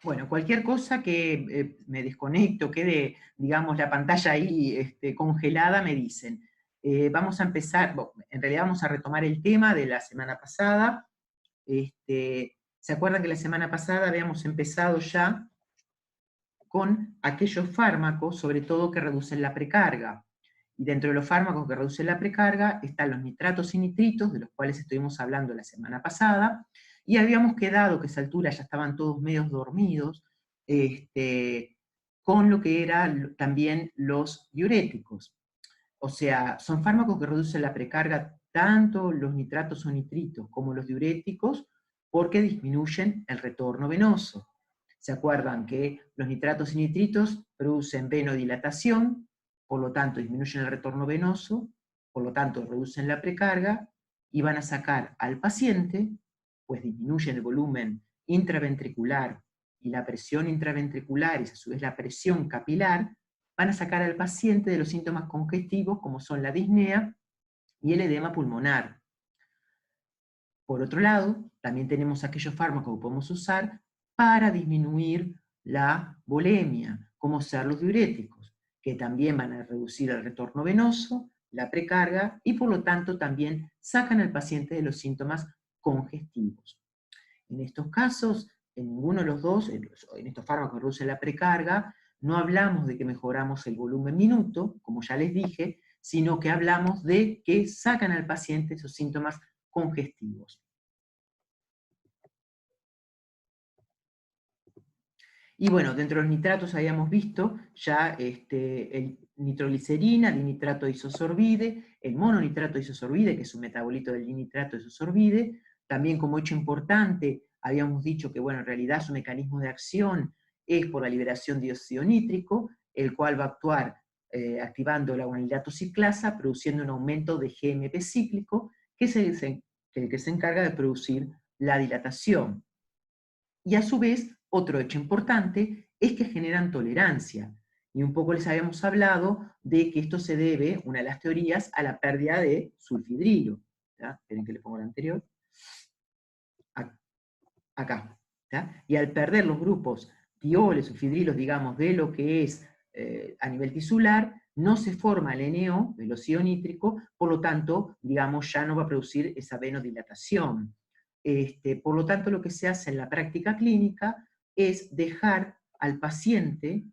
Bueno, cualquier cosa que me desconecto, quede, digamos, la pantalla ahí congelada, me dicen. Vamos a empezar, bueno, en realidad vamos a retomar el tema de la semana pasada. ¿Se acuerdan que la semana pasada habíamos empezado ya con aquellos fármacos, sobre todo que reducen la precarga? Y dentro de los fármacos que reducen la precarga están los nitratos y nitritos, de los cuales estuvimos hablando la semana pasada, y habíamos quedado que a esa altura ya estaban todos medios dormidos, con lo que eran también los diuréticos. O sea, son fármacos que reducen la precarga tanto los nitratos o nitritos como los diuréticos porque disminuyen el retorno venoso. ¿Se acuerdan que los nitratos y nitritos producen venodilatación, por lo tanto disminuyen el retorno venoso, por lo tanto reducen la precarga y van a sacar al paciente, pues disminuyen el volumen intraventricular y la presión intraventricular y a su vez la presión capilar, van a sacar al paciente de los síntomas congestivos como son la disnea y el edema pulmonar. Por otro lado, también tenemos aquellos fármacos que podemos usar para disminuir la volemia, como ser los diuréticos, que también van a reducir el retorno venoso, la precarga y por lo tanto también sacan al paciente de los síntomas congestivos. En estos casos, en ninguno de los dos, en estos fármacos que reducen la precarga, no hablamos de que mejoramos el volumen minuto, como ya les dije, sino que hablamos de que sacan al paciente esos síntomas congestivos. Y bueno, dentro de los nitratos habíamos visto ya el nitroglicerina, dinitrato isosorbide, el mononitrato isosorbide, que es un metabolito del dinitrato isosorbide. También como hecho importante, habíamos dicho que bueno, en realidad su mecanismo de acción es por la liberación de dióxido nítrico, el cual va a actuar activando la guanilato ciclasa, produciendo un aumento de GMP cíclico, que es el que se encarga de producir la dilatación. Y a su vez, otro hecho importante es que generan tolerancia. Y un poco les habíamos hablado de que esto se debe, una de las teorías, a la pérdida de sulfidrilo. ¿Ya? Esperen que le pongo la anterior. Acá. ¿Ya? Y al perder los grupos tioles, sulfidrilos, digamos, de lo que es a nivel tisular, no se forma el NO, el óxido nítrico, por lo tanto, digamos, ya no va a producir esa venodilatación. Por lo tanto, lo que se hace en la práctica clínica es dejar al paciente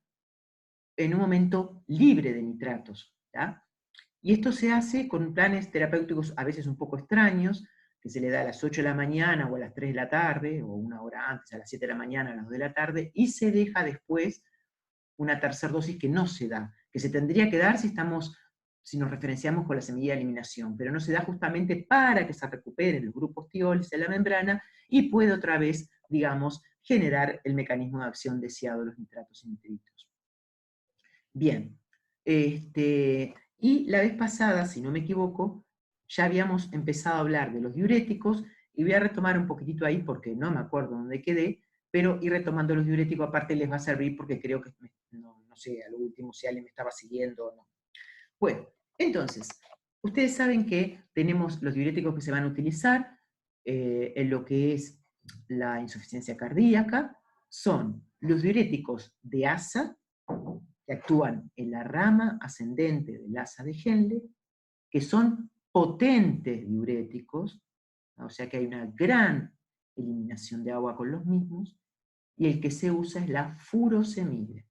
en un momento libre de nitratos. ¿Ya? Y esto se hace con planes terapéuticos a veces un poco extraños, que se le da a las 8 de la mañana o a las 3 de la tarde, o una hora antes, a las 7 de la mañana, a las 2 de la tarde, y se deja después una tercera dosis que no se da, que se tendría que dar si nos referenciamos con la semilla de eliminación, pero no se da justamente para que se recuperen los grupos tioles en la membrana y puede otra vez, digamos, generar el mecanismo de acción deseado de los nitratos y nitritos. Bien, y la vez pasada, si no me equivoco, ya habíamos empezado a hablar de los diuréticos, y voy a retomar un poquitito ahí porque no me acuerdo dónde quedé, pero ir retomando los diuréticos aparte les va a servir porque creo que, no sé, a lo último si alguien me estaba siguiendo o no. Bueno, entonces, ustedes saben que tenemos los diuréticos que se van a utilizar en lo que es la insuficiencia cardíaca, son los diuréticos de asa, que actúan en la rama ascendente del asa de Henle, que son potentes diuréticos, o sea que hay una gran eliminación de agua con los mismos, y el que se usa es la furosemide.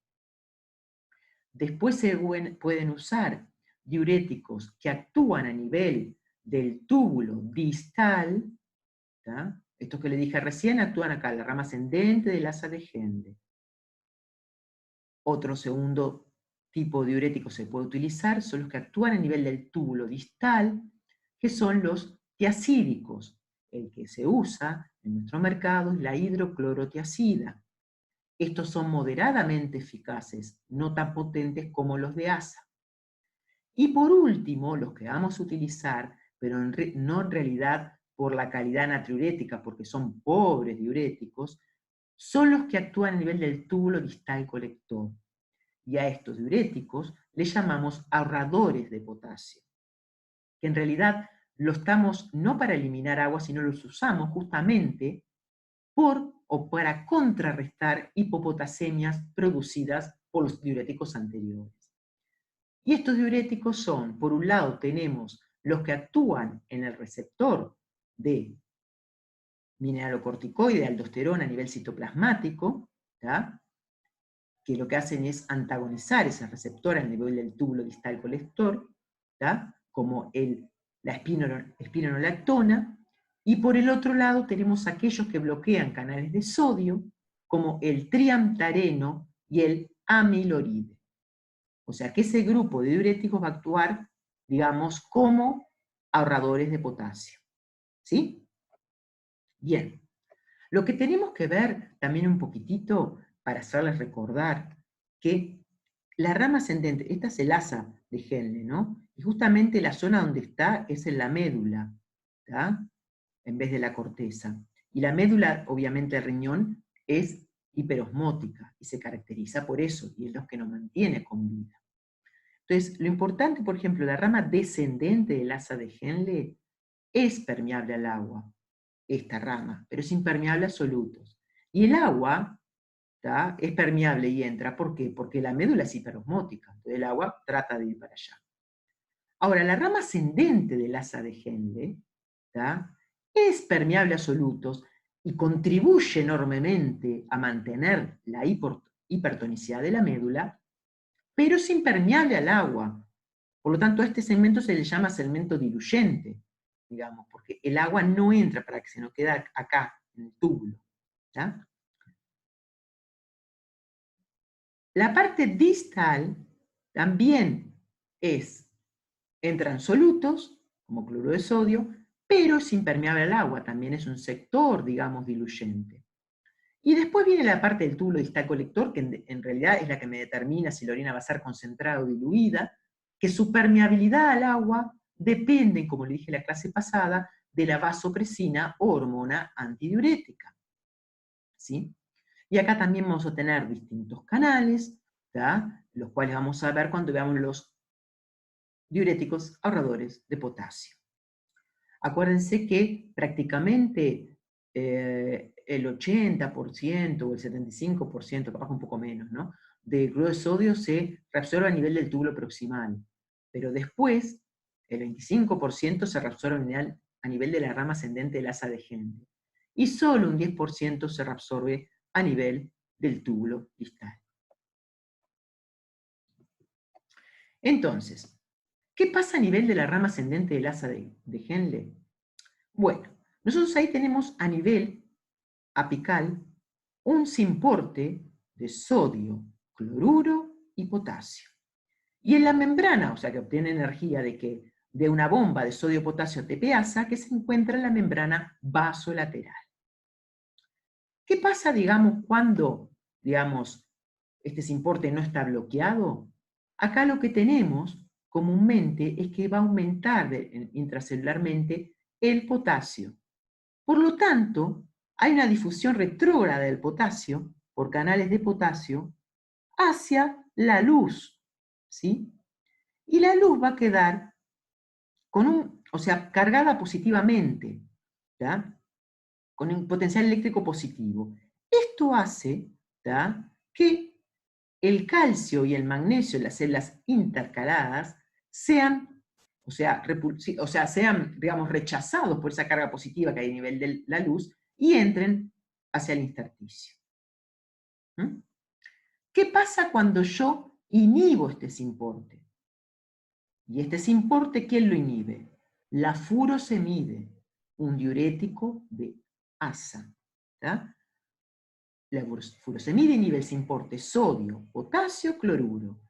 Después se pueden usar diuréticos que actúan a nivel del túbulo distal, ¿tá? Estos que le dije recién actúan acá, en la rama ascendente del asa de Henle. Otro segundo tipo de diurético se puede utilizar son los que actúan a nivel del túbulo distal, que son los tiacídicos. El que se usa en nuestro mercado es la hidroclorotiacida. Estos son moderadamente eficaces, no tan potentes como los de asa. Y por último, los que vamos a utilizar, pero no en realidad por la calidad natriurética, porque son pobres diuréticos, son los que actúan a nivel del túbulo distal colector. Y a estos diuréticos les llamamos ahorradores de potasio, que en realidad lo estamos no para eliminar agua, sino los usamos justamente por o para contrarrestar hipopotasemias producidas por los diuréticos anteriores. Y estos diuréticos son, por un lado, tenemos los que actúan en el receptor de mineralocorticoide de aldosterona a nivel citoplasmático, ¿tá? Que lo que hacen es antagonizar ese receptor a nivel del túbulo distal colector, ¿tá? Como la espironolactona, y por el otro lado tenemos aquellos que bloquean canales de sodio, como el triamtareno y el amiloride. O sea que ese grupo de diuréticos va a actuar, digamos, como ahorradores de potasio. ¿Sí? Bien. Lo que tenemos que ver también un poquitito para hacerles recordar que la rama ascendente, esta es el asa de Henle, ¿no? Y justamente la zona donde está es en la médula, ¿tá? En vez de la corteza. Y la médula, obviamente el riñón, es hiperosmótica y se caracteriza por eso, y es lo que nos mantiene con vida. Entonces, lo importante, por ejemplo, la rama descendente del asa de Henle es permeable al agua, esta rama, pero es impermeable a solutos. Y el agua, ¿tá? Es permeable y entra. ¿Por qué? Porque la médula es hiperosmótica, entonces el agua trata de ir para allá. Ahora, la rama ascendente del asa de Henle, ¿tá? Es permeable a solutos y contribuye enormemente a mantener la hipertonicidad de la médula, pero es impermeable al agua. Por lo tanto, a este segmento se le llama segmento diluyente, digamos, porque el agua no entra para que se nos quede acá, en el túbulo. ¿Ya? La parte distal también entran solutos, como cloruro de sodio, pero es impermeable al agua, también es un sector, digamos, diluyente. Y después viene la parte del túbulo distal colector, que en realidad es la que me determina si la orina va a ser concentrada o diluida, que su permeabilidad al agua depende, como le dije en la clase pasada, de la vasopresina o hormona antidiurética. ¿Sí? Y acá también vamos a tener distintos canales, ¿tá? Los cuales vamos a ver cuando veamos los diuréticos ahorradores de potasio. Acuérdense que prácticamente el 80% o el 75%, capaz un poco menos, ¿no? De cloruro de sodio se reabsorbe a nivel del túbulo proximal, pero después el 25% se reabsorbe a nivel de la rama ascendente del asa de Henle, y solo un 10% se reabsorbe a nivel del túbulo distal. Entonces, ¿qué pasa a nivel de la rama ascendente del asa de Henle? Bueno, nosotros ahí tenemos a nivel apical un simporte de sodio, cloruro y potasio. Y en la membrana, o sea que obtiene energía de una bomba de sodio-potasio ATPasa que se encuentra en la membrana vasolateral. ¿Qué pasa, digamos, cuando, digamos, este simporte no está bloqueado? Acá lo que tenemos comúnmente es que va a aumentar intracelularmente el potasio. Por lo tanto, hay una difusión retrógrada del potasio por canales de potasio hacia la luz, ¿sí? Y la luz va a quedar cargada positivamente, ¿tá? Con un potencial eléctrico positivo. Esto hace, ¿tá? Que el calcio y el magnesio en las células intercaladas sean, sean, digamos, rechazados por esa carga positiva que hay a nivel de la luz y entren hacia el intersticio. ¿Mm? ¿Qué pasa cuando yo inhibo este simporte? Y este simporte, ¿quién lo inhibe? La furosemide, un diurético de asa. ¿Tá? La furosemida inhibe el simporte sodio, potasio, cloruro.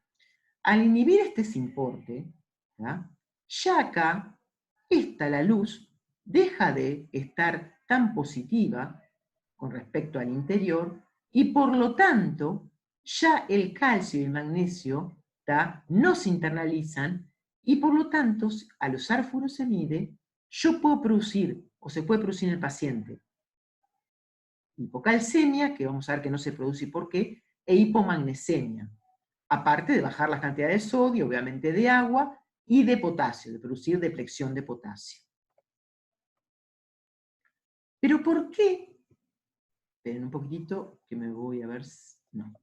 Al inhibir este simporte, ¿tá? Ya acá, la luz deja de estar tan positiva con respecto al interior y por lo tanto ya el calcio y el magnesio, ¿tá? No se internalizan y por lo tanto al usar furosemide yo puedo producir o se puede producir en el paciente hipocalcemia, que vamos a ver que no se produce y por qué, e hipomagnesemia. Aparte de bajar las cantidades de sodio, obviamente de agua, y de potasio, de producir depleción de potasio. Pero ¿por qué Esperen un poquitito, que me voy a ver... No.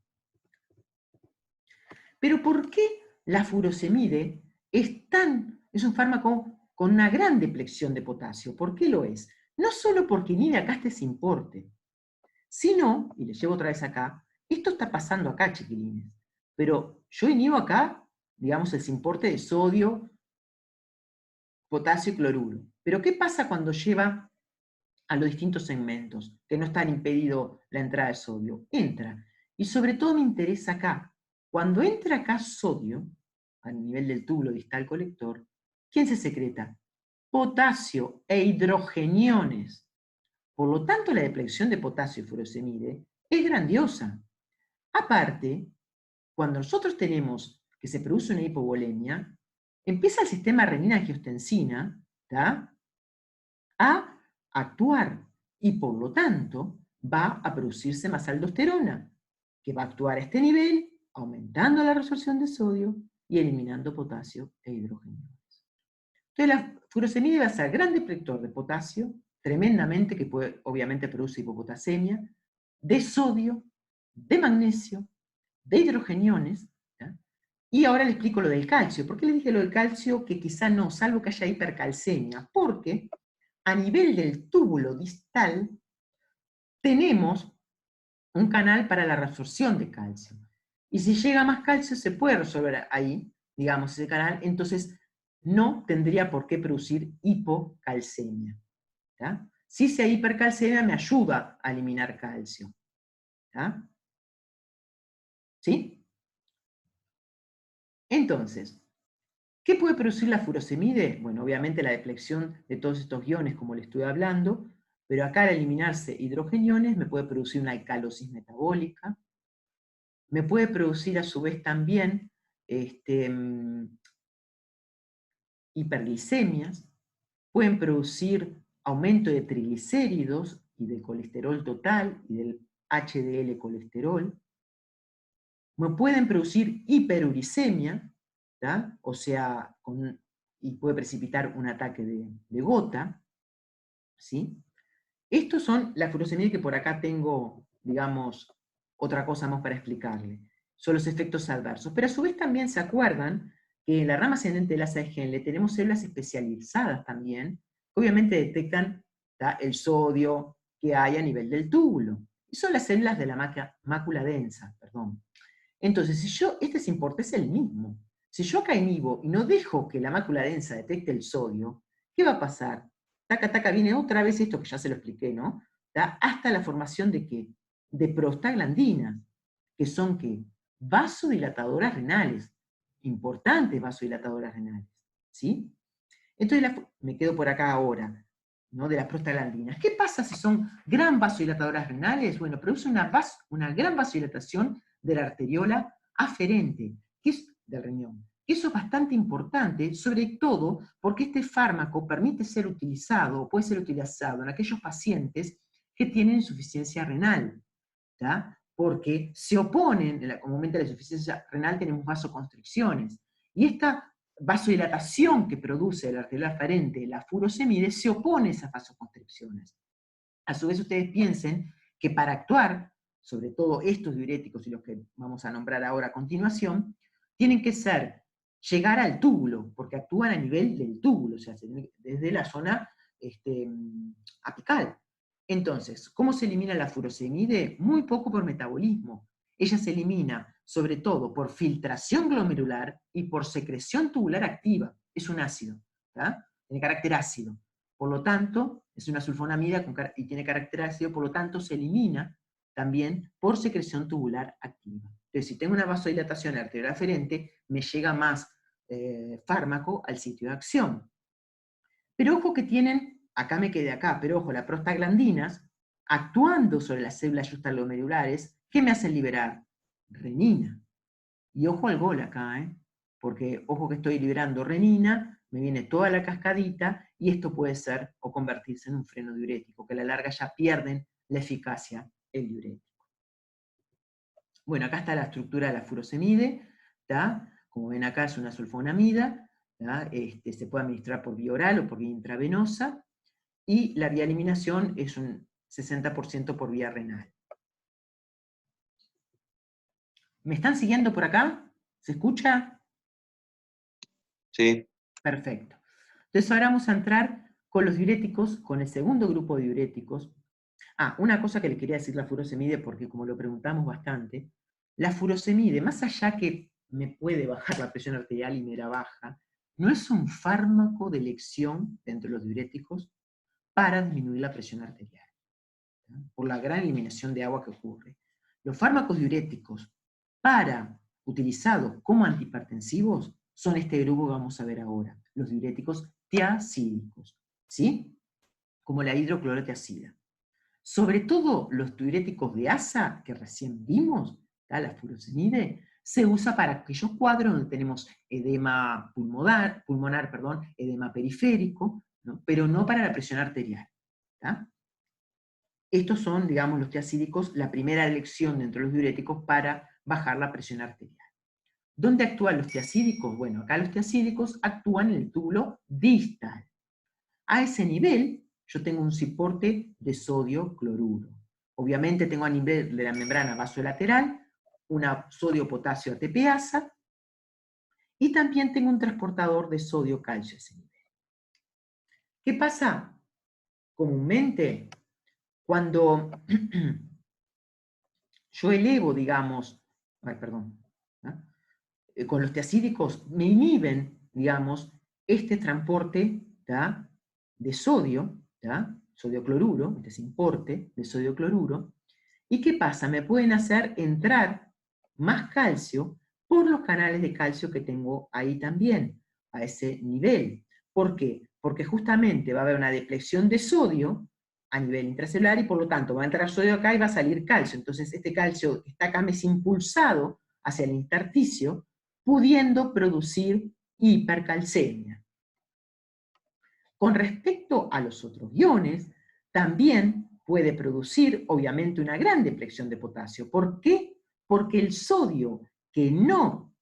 Pero ¿por qué la furosemide es un fármaco con una gran depleción de potasio? ¿Por qué lo es? No solo porque inhibe acá este simporte, sino, y le llevo otra vez acá, esto está pasando acá, chiquilines, pero yo inhibo acá, digamos, el simporte de sodio, potasio y cloruro. Pero ¿qué pasa cuando lleva a los distintos segmentos, que no están impedido la entrada de sodio? Entra. Y sobre todo me interesa acá. Cuando entra acá sodio, a nivel del túbulo distal colector, ¿quién se secreta? Potasio e hidrogeniones. Por lo tanto, la depleción de potasio y furosemide es grandiosa. Aparte, cuando nosotros tenemos que se produce una hipovolemia, empieza el sistema renina-angiostensina a actuar y por lo tanto va a producirse más aldosterona, que va a actuar a este nivel, aumentando la resorción de sodio y eliminando potasio e hidrógeno. Entonces la furosemide va a ser gran deplector de potasio, tremendamente, que puede, obviamente produce hipopotasemia, de sodio, de magnesio, de hidrogeniones, ¿ya? Y ahora le explico lo del calcio. ¿Por qué le dije lo del calcio? Que quizá no, salvo que haya hipercalcemia, porque a nivel del túbulo distal tenemos un canal para la reabsorción de calcio. Y si llega más calcio, se puede resolver ahí, digamos, ese canal, entonces no tendría por qué producir hipocalcemia. ¿Tá? Si esa hipercalcemia me ayuda a eliminar calcio. ¿Tá? ¿Sí? Entonces, ¿qué puede producir la furosemide? Bueno, obviamente la depleción de todos estos iones, como le estuve hablando, pero acá al eliminarse hidrogeniones me puede producir una alcalosis metabólica, me puede producir a su vez también hiperglicemias, pueden producir aumento de triglicéridos y del colesterol total y del HDL colesterol, me pueden producir hiperuricemia, ¿tá? O sea, y puede precipitar un ataque de gota, ¿sí? Estos son la furosemida que por acá tengo, digamos, otra cosa más para explicarle. Son los efectos adversos. Pero a su vez también se acuerdan que en la rama ascendente de la le tenemos células especializadas también, que obviamente detectan, ¿tá?, el sodio que hay a nivel del túbulo. Y son las células de la mácula densa, perdón. Entonces, si yo, este importe es el mismo. Si yo acá inhibo y no dejo que la mácula densa detecte el sodio, ¿qué va a pasar? Taca, taca, viene otra vez esto que ya se lo expliqué, ¿no? ¿Tá? Hasta la formación de ¿qué? De prostaglandinas, que son ¿qué? Vasodilatadoras renales, importantes vasodilatadoras renales, ¿sí? Entonces me quedo por acá ahora, ¿no? De las prostaglandinas. ¿Qué pasa si son gran vasodilatadoras renales? Bueno, produce una gran vasodilatación de la arteriola aferente, que es del riñón. Eso es bastante importante, sobre todo porque este fármaco permite ser utilizado, o puede ser utilizado en aquellos pacientes que tienen insuficiencia renal, ¿tá? Porque se oponen, comúnmente a la insuficiencia renal tenemos vasoconstricciones, y esta vasodilatación que produce la arteriola aferente, la furosemide, se opone a esas vasoconstricciones. A su vez ustedes piensen que para actuar, sobre todo estos diuréticos y los que vamos a nombrar ahora a continuación, tienen que llegar al túbulo, porque actúan a nivel del túbulo, o sea, desde la zona apical. Entonces, ¿cómo se elimina la furosemide? Muy poco por metabolismo. Ella se elimina sobre todo por filtración glomerular y por secreción tubular activa. Es un ácido, ¿tá? Tiene carácter ácido. Por lo tanto, es una sulfonamida y tiene carácter ácido, por lo tanto se elimina también por secreción tubular activa. Entonces, si tengo una vasodilatación arterial aferente, me llega más fármaco al sitio de acción. Pero ojo que tienen, acá me quedé acá, pero ojo, las prostaglandinas, actuando sobre las células extraglomerulares, ¿qué me hacen liberar? Renina. Y ojo al gol acá, porque ojo que estoy liberando renina, me viene toda la cascadita, y esto puede ser o convertirse en un freno diurético, que a la larga ya pierden la eficacia el diurético. Bueno, acá está la estructura de la furosemide, ¿tá? Como ven acá es una sulfonamida, se puede administrar por vía oral o por vía intravenosa, y la vía de eliminación es un 60% por vía renal. ¿Me están siguiendo por acá? ¿Se escucha? Sí. Perfecto. Entonces ahora vamos a entrar con los diuréticos, con el segundo grupo de diuréticos. Una cosa que le quería decir la furosemide, porque como lo preguntamos bastante, la furosemide, más allá que me puede bajar la presión arterial y me la baja, no es un fármaco de elección dentro de los diuréticos para disminuir la presión arterial, ¿no? Por la gran eliminación de agua que ocurre. Los fármacos diuréticos utilizados como antihipertensivos son este grupo que vamos a ver ahora, los diuréticos tiazídicos, ¿sí? Como la hidroclorotiazida. Sobre todo los diuréticos de asa que recién vimos, la furosemide, se usa para aquellos cuadros donde tenemos edema pulmonar, edema periférico, ¿no? Pero no para la presión arterial. ¿Tá? Estos son, digamos, los tiazídicos, la primera elección dentro de los diuréticos para bajar la presión arterial. ¿Dónde actúan los tiazídicos? Bueno, acá los tiazídicos actúan en el túbulo distal. A ese nivel, yo tengo un soporte de sodio cloruro. Obviamente tengo a nivel de la membrana vasolateral una sodio-potasio ATPasa, y también tengo un transportador de sodio-calcio a ese nivel. ¿Qué pasa? Comúnmente, cuando yo elevo, digamos, con los tiazídicos me inhiben, digamos, este transporte, ¿tá? De sodio, ¿tá? Sodio cloruro, este importe de sodio cloruro. ¿Y qué pasa? Me pueden hacer entrar más calcio por los canales de calcio que tengo ahí también, a ese nivel. ¿Por qué? Porque justamente va a haber una depleción de sodio a nivel intracelular y por lo tanto va a entrar sodio acá y va a salir calcio. Entonces este calcio que está acá me es impulsado hacia el intersticio, pudiendo producir hipercalcemia. Con respecto a los otros iones, también puede producir, obviamente, una gran depleción de potasio. ¿Por qué? Porque el sodio que no,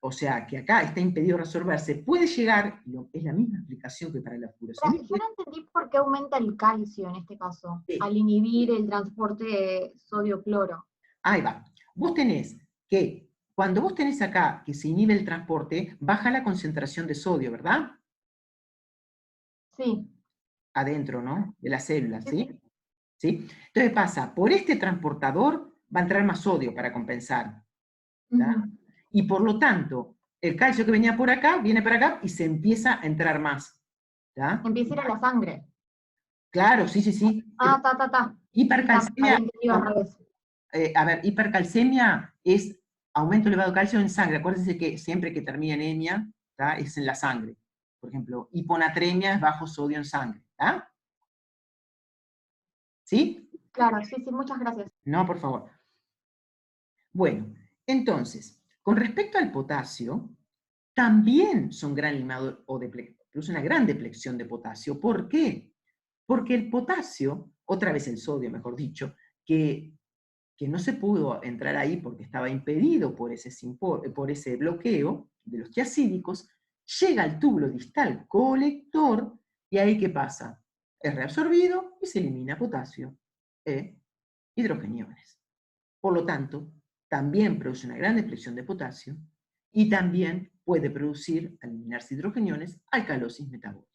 o sea, que acá está impedido resolverse, puede llegar, es la misma explicación que para la furosemide. Yo no entendí por qué aumenta el calcio en este caso, al inhibir el transporte de sodio-cloro. Ahí va. Vos tenés que, cuando vos tenés acá que se inhibe el transporte, baja la concentración de sodio, ¿verdad? Sí. Adentro, ¿no? De las células, ¿sí? ¿Sí? Entonces pasa, por este transportador va a entrar más sodio para compensar. Y por lo tanto, el calcio que venía por acá, viene para acá y se empieza a entrar más. ¿Tá? Empieza a ir a la sangre. Claro, sí, sí, sí. Hipercalcemia. A ver, hipercalcemia es aumento elevado de calcio en sangre. Acuérdense que siempre que termina anemia, ¿tá? Es en la sangre. Por ejemplo, hiponatremia es bajo sodio en sangre. ¿Tá? ¿Sí? Claro, sí, sí, muchas gracias. No, por favor. Bueno, entonces, con respecto al potasio, también son gran limador o produce una gran depleción de potasio. ¿Por qué? Porque el potasio, otra vez el sodio, mejor dicho, que no se pudo entrar ahí porque estaba impedido por ese bloqueo de los tiazídicos, llega al túbulo distal colector y ahí ¿qué pasa? Es reabsorbido y se elimina potasio e hidrogeniones. Por lo tanto, también produce una gran depleción de potasio y también puede producir, al eliminarse hidrogeniones, alcalosis metabólica.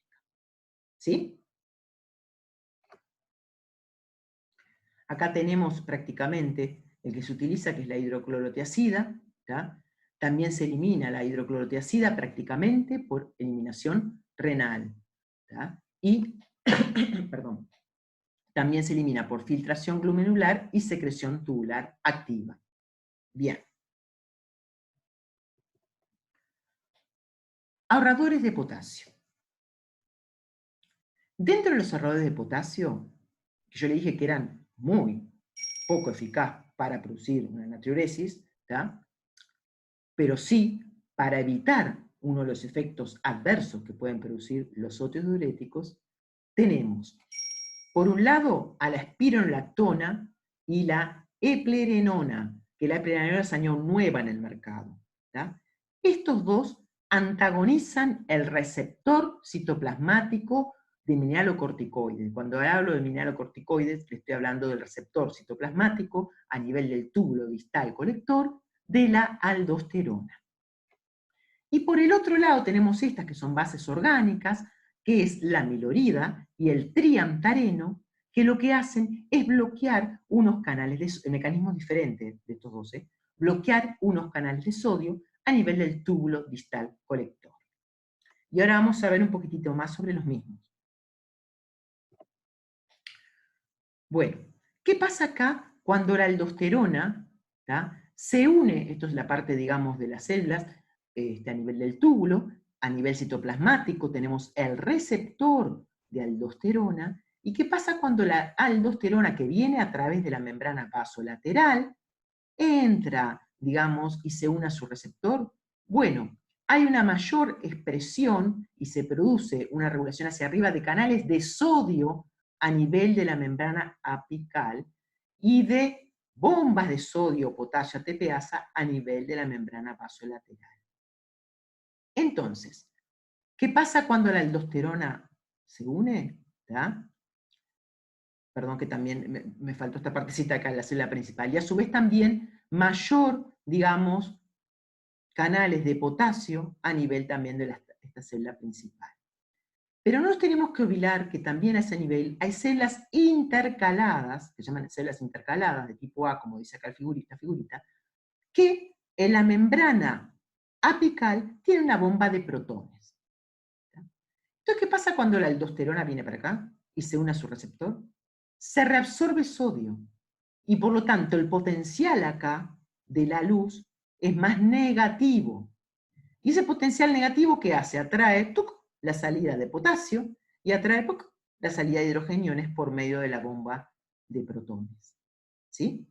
¿Sí? Acá tenemos prácticamente el que se utiliza, que es la hidroclorotiazida. ¿tá? También se elimina la hidroclorotiazida prácticamente por eliminación renal. ¿tá? Y, perdón, también se elimina por filtración glomerular y secreción tubular activa. Bien. Ahorradores de potasio. Dentro de los ahorradores de potasio, que yo le dije que eran muy poco eficaz para producir una natriuresis, ¿tá? Pero sí para evitar uno de los efectos adversos que pueden producir los óxidos diuréticos, tenemos, por un lado, a la espironolactona y la eplerenona, que la eplerenona es año nueva en el mercado. ¿tá? Estos dos antagonizan el receptor citoplasmático de mineralocorticoides. Cuando hablo de mineralocorticoides, le estoy hablando del receptor citoplasmático a nivel del túbulo distal colector, de la aldosterona. Y por el otro lado tenemos estas que son bases orgánicas, que es la milorida y el triamtareno, que lo que hacen es bloquear unos canales, mecanismos diferentes de estos dos, bloquear unos canales de sodio a nivel del túbulo distal colector. Y ahora vamos a ver un poquitito más sobre los mismos. Bueno, ¿qué pasa acá cuando la aldosterona se une? Esto es la parte, digamos, de las células, a nivel del túbulo, a nivel citoplasmático tenemos el receptor de aldosterona. ¿Y qué pasa cuando la aldosterona, que viene a través de la membrana vasolateral, entra, digamos, y se une a su receptor? Bueno, hay una mayor expresión y se produce una regulación hacia arriba de canales de sodio a nivel de la membrana apical y de bombas de sodio, potasio, ATPasa a nivel de la membrana vasolateral. Entonces, ¿qué pasa cuando la aldosterona se une? ¿Ya? Perdón que también me faltó esta partecita acá en la célula principal. Y a su vez también mayor, digamos, canales de potasio a nivel también de esta célula principal. Pero no nos tenemos que olvidar que también a ese nivel hay células intercaladas, que se llaman células intercaladas de tipo A, como dice acá la figurita, que en la membrana apical tiene una bomba de protones. Entonces, ¿qué pasa cuando la aldosterona viene para acá y se une a su receptor? Se reabsorbe sodio, y por lo tanto el potencial acá de la luz es más negativo. Y ese potencial negativo, ¿qué hace? Atrae la salida de potasio y atrae la salida de hidrogeniones por medio de la bomba de protones. ¿Sí?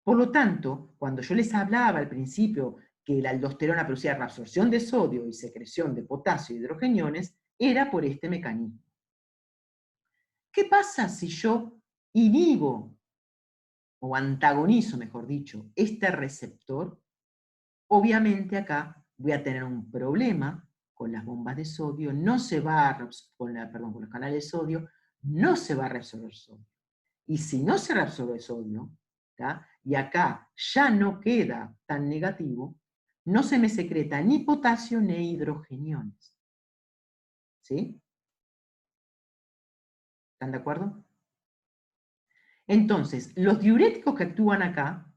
Por lo tanto, cuando yo les hablaba al principio que la aldosterona producía reabsorción de sodio y secreción de potasio y hidrogeniones, era por este mecanismo. ¿Qué pasa si yo inhibo, o antagonizo, mejor dicho, este receptor? Obviamente acá voy a tener un problema con las bombas de sodio, no se va a con los canales de sodio, no se va a reabsorber sodio. Y si no se reabsorbe sodio, y acá ya no queda tan negativo, no se me secreta ni potasio ni hidrogeniones. ¿Sí? ¿Están de acuerdo? Entonces, los diuréticos que actúan acá,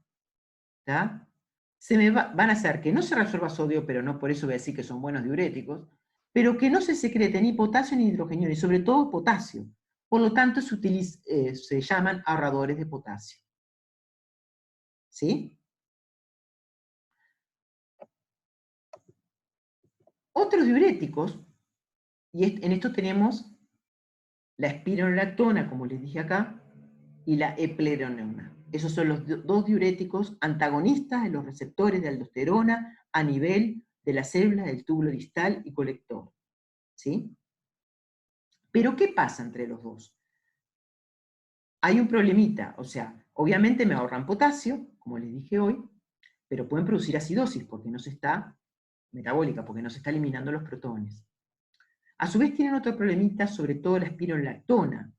van a hacer que no se reabsorba sodio, pero no por eso voy a decir que son buenos diuréticos, pero que no se secrete ni potasio ni hidrogeniones, y sobre todo potasio. Por lo tanto, se llaman ahorradores de potasio. ¿Sí? Otros diuréticos, y en esto tenemos la espironolactona, como les dije acá, y la eplerenona. Esos son los dos diuréticos antagonistas de los receptores de aldosterona a nivel de las células del túbulo distal y colector. ¿Sí? Pero ¿qué pasa entre los dos? Hay un problemita, o sea, obviamente me ahorran potasio, como les dije hoy, pero pueden producir acidosis porque no se está, metabólica, porque no se está eliminando los protones. A su vez tienen otro problemita, sobre todo la espironolactona.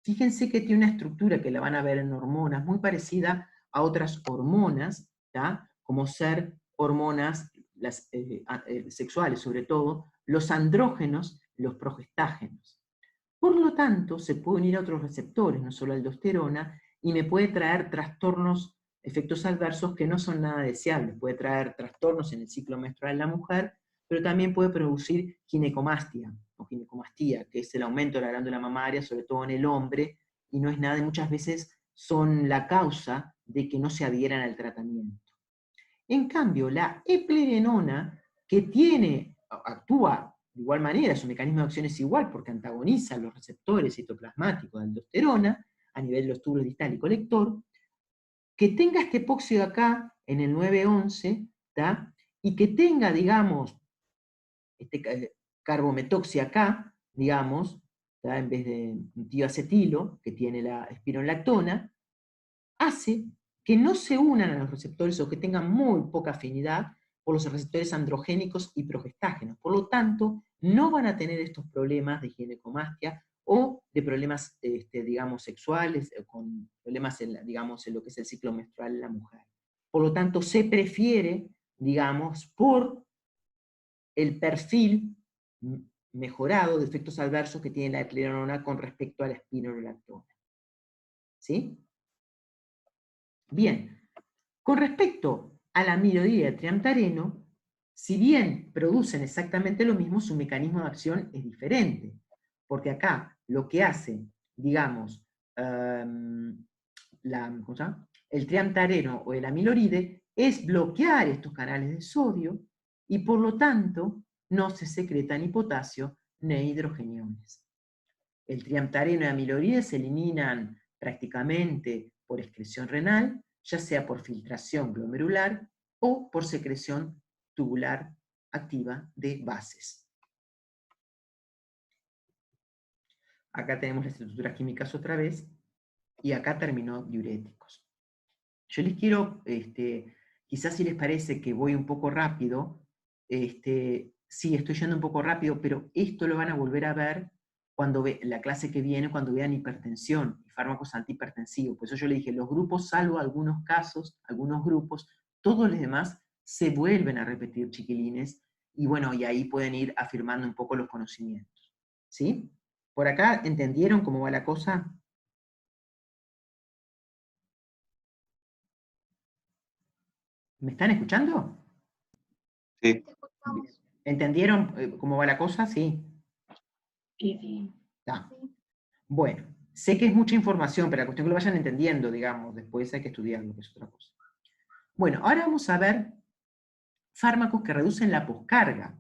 Fíjense que tiene una estructura que la van a ver en hormonas, muy parecida a otras hormonas, como ser hormonas sexuales, sobre todo, los andrógenos, los progestágenos. Por lo tanto, se puede unir a otros receptores, no solo aldosterona, y me puede traer trastornos, efectos adversos que no son nada deseables. Puede traer trastornos en el ciclo menstrual de la mujer, pero también puede producir ginecomastia, o ginecomastía, que es el aumento de la glándula mamaria, sobre todo en el hombre, y no es nada, y muchas veces son la causa de que no se adhieran al tratamiento. En cambio, la eplerenona, que actúa de igual manera, su mecanismo de acción es igual porque antagoniza los receptores citoplasmáticos de aldosterona a nivel de los túbulos distal y colector, que tenga este epóxido acá en el 911, y que tenga, digamos, este carbometoxia acá, digamos, en vez de un tioacetilo, que tiene la espironolactona, hace que no se unan a los receptores o que tengan muy poca afinidad por los receptores androgénicos y progestágenos. Por lo tanto, no van a tener estos problemas de ginecomastia o de problemas, digamos, sexuales, con problemas, digamos, en lo que es el ciclo menstrual de la mujer. por lo tanto se prefiere, digamos, por el perfil mejorado de efectos adversos que tiene la eplerenona con respecto a la espironolactona. ¿Sí? Bien, con respecto a la amiloidina y al triamtareno, si bien producen exactamente lo mismo, su mecanismo de acción es diferente, porque acá lo que hace, digamos, ¿cómo se llama? El triamtareno o el amiloride es bloquear estos canales de sodio y por lo tanto no se secreta ni potasio ni hidrogeniones. El triamtareno y amiloride se eliminan prácticamente por excreción renal, ya sea por filtración glomerular o por secreción tubular activa de bases. Acá tenemos las estructuras químicas otra vez, y acá terminó diuréticos. Yo les quiero, quizás si les parece que voy un poco rápido, sí, estoy yendo un poco rápido, pero esto lo van a volver a ver cuando la clase que viene, cuando vean hipertensión y fármacos antihipertensivos. Por eso yo le dije, los grupos, salvo algunos casos, algunos grupos, todos los demás se vuelven a repetir, chiquilines, y bueno, y ahí pueden ir afirmando un poco los conocimientos. ¿Sí? ¿Por acá entendieron cómo va la cosa? ¿Me están escuchando? Sí. ¿Entendieron cómo va la cosa? Sí. Sí. Está. Bueno, sé que es mucha información, pero la cuestión es que lo vayan entendiendo, digamos, después hay que estudiarlo, que es otra cosa. Bueno, ahora vamos a ver fármacos que reducen la poscarga.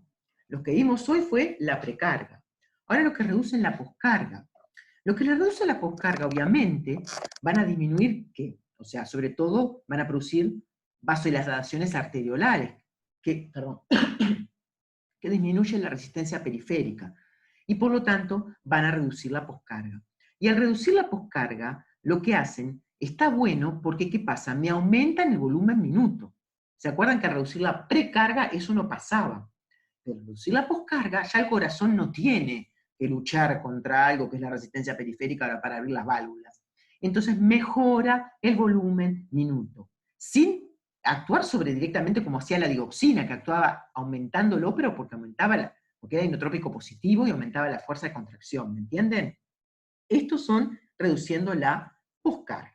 Lo que vimos hoy fue la precarga. Ahora lo que reducen la poscarga. Lo que le reduce la poscarga, obviamente, van a disminuir, ¿qué? O sea, sobre todo van a producir vasodilataciones arteriolares, que disminuyen la resistencia periférica, y por lo tanto van a reducir la poscarga. Y al reducir la poscarga, lo que hacen está bueno porque, ¿qué pasa? Me aumentan el volumen minuto. ¿Se acuerdan que al reducir la precarga eso no pasaba? Pero al reducir la poscarga ya el corazón no tiene que luchar contra algo que es la resistencia periférica para abrir las válvulas. Entonces mejora el volumen minuto, sin actuar sobre directamente como hacía la digoxina, que actuaba aumentándolo, pero porque porque era inotrópico positivo y aumentaba la fuerza de contracción, ¿me entienden? Estos son reduciendo la poscarga.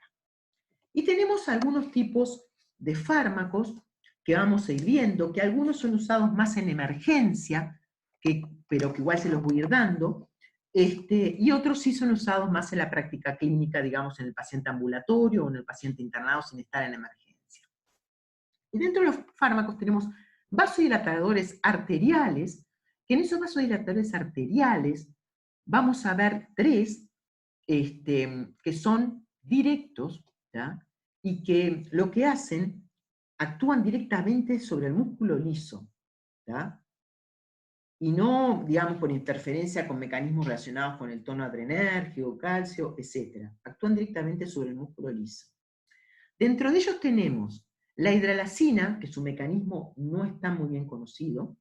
Y tenemos algunos tipos de fármacos que vamos a ir viendo, que algunos son usados más en emergencia, pero que igual se los voy a ir dando, y otros sí son usados más en la práctica clínica, digamos, en el paciente ambulatorio o en el paciente internado sin estar en emergencia. Y dentro de los fármacos tenemos vasodilatadores arteriales, que en esos vasodilatadores arteriales vamos a ver tres que son directos, ¿ya? Y que lo que hacen, actúan directamente sobre el músculo liso, ¿ya? Y no, digamos, por interferencia con mecanismos relacionados con el tono adrenérgico, calcio, etc. Actúan directamente sobre el músculo liso. Dentro de ellos tenemos la hidralacina, que su mecanismo no está muy bien conocido,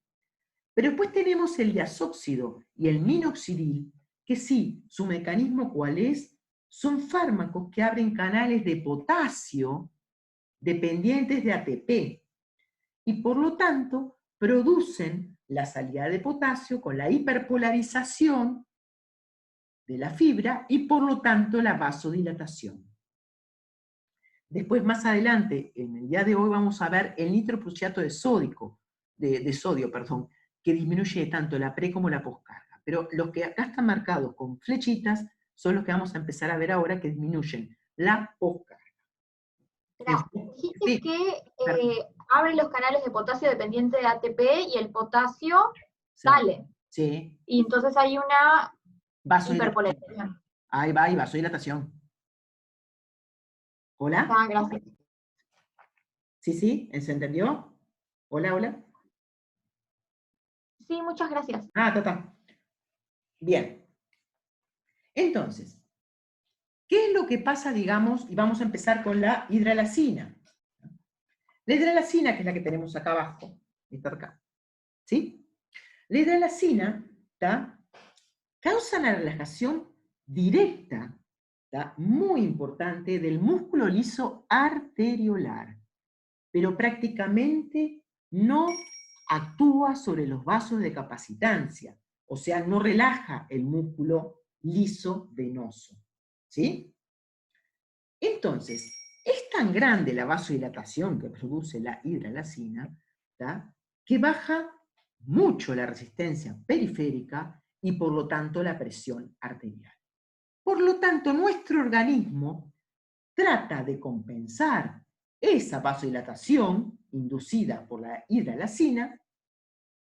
pero después tenemos el diazóxido y el minoxidil, que sí, su mecanismo ¿cuál es? Son fármacos que abren canales de potasio dependientes de ATP, y por lo tanto producen la salida de potasio con la hiperpolarización de la fibra y por lo tanto la vasodilatación. Después, más adelante, en el día de hoy, vamos a ver el nitroprusiato de sodio, que disminuye tanto la pre como la poscarga. Pero los que acá están marcados con flechitas son los que vamos a empezar a ver ahora, que disminuyen la poscarga. Dijiste que abre los canales de potasio dependiente de ATP y el potasio sale. Sí. Y entonces hay una hiperpolarización. Ahí va, y vasodilatación. ¿Hola? Ah, gracias. ¿Sí? ¿Se entendió? ¿Hola? Sí, muchas gracias. Está. Bien. Entonces, ¿qué es lo que pasa, digamos, y vamos a empezar con la hidralacina? La hidralacina, que es la que tenemos acá abajo, está acá, ¿sí? La hidralacina, causa una relajación directa, muy importante, del músculo liso arteriolar. pero prácticamente no actúa sobre los vasos de capacitancia, o sea, no relaja el músculo liso venoso, ¿sí? Entonces, es tan grande la vasodilatación que produce la hidralazina, ¿tá?, que baja mucho la resistencia periférica y por lo tanto la presión arterial. Por lo tanto, nuestro organismo trata de compensar esa vasodilatación inducida por la hidralazina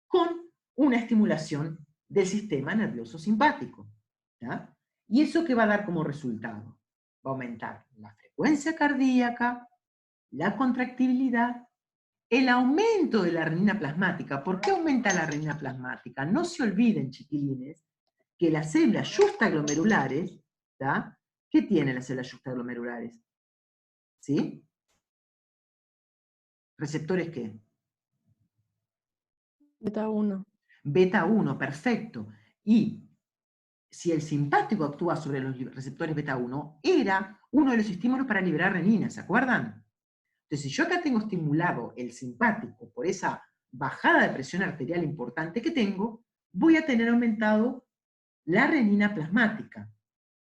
con una estimulación del sistema nervioso simpático, ¿tá? ¿Y eso qué va a dar como resultado? Va a aumentar la frecuencia cardíaca, la contractibilidad, el aumento de la renina plasmática. ¿Por qué aumenta la renina plasmática? No se olviden, chiquilines, que las células juxtaglomerulares, ¿tá?, ¿qué tienen las células juxtaglomerulares? ¿Sí? ¿Receptores qué? Beta 1. Beta 1, perfecto. Y si el simpático actúa sobre los receptores beta 1, era uno de los estímulos para liberar renina, ¿se acuerdan? Entonces, si yo acá tengo estimulado el simpático por esa bajada de presión arterial importante que tengo, voy a tener aumentado la renina plasmática.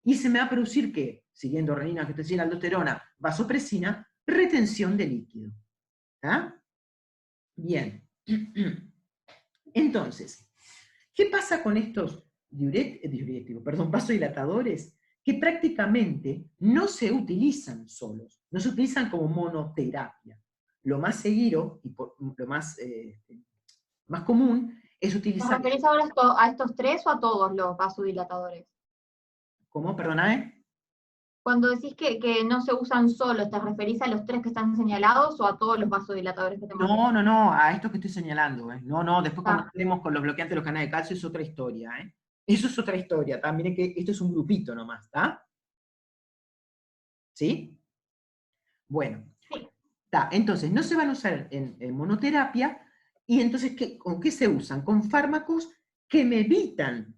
Y se me va a producir que, siguiendo renina, angiotensina, aldosterona, vasopresina, retención de líquido. ¿Está? Bien. Entonces, ¿qué pasa con estos vasodilatadores? Que prácticamente no se utilizan solos, no se utilizan como monoterapia. Lo más seguido y lo más común es ¿Te utilizar... referís ahora a estos tres o a todos los vasodilatadores? ¿Cómo? Perdona, Cuando decís que no se usan solos, ¿te referís a los tres que están señalados o a todos los vasodilatadores que te marqué? No, a estos que estoy señalando. No, después cuando Ah. hablemos con los bloqueantes de los canales de calcio es otra historia. Eso es otra historia. También que esto es un grupito nomás, ¿está? ¿Sí? Bueno. Sí. Está. Entonces, no se van a usar en monoterapia, y entonces, ¿con qué se usan? Con fármacos que me evitan,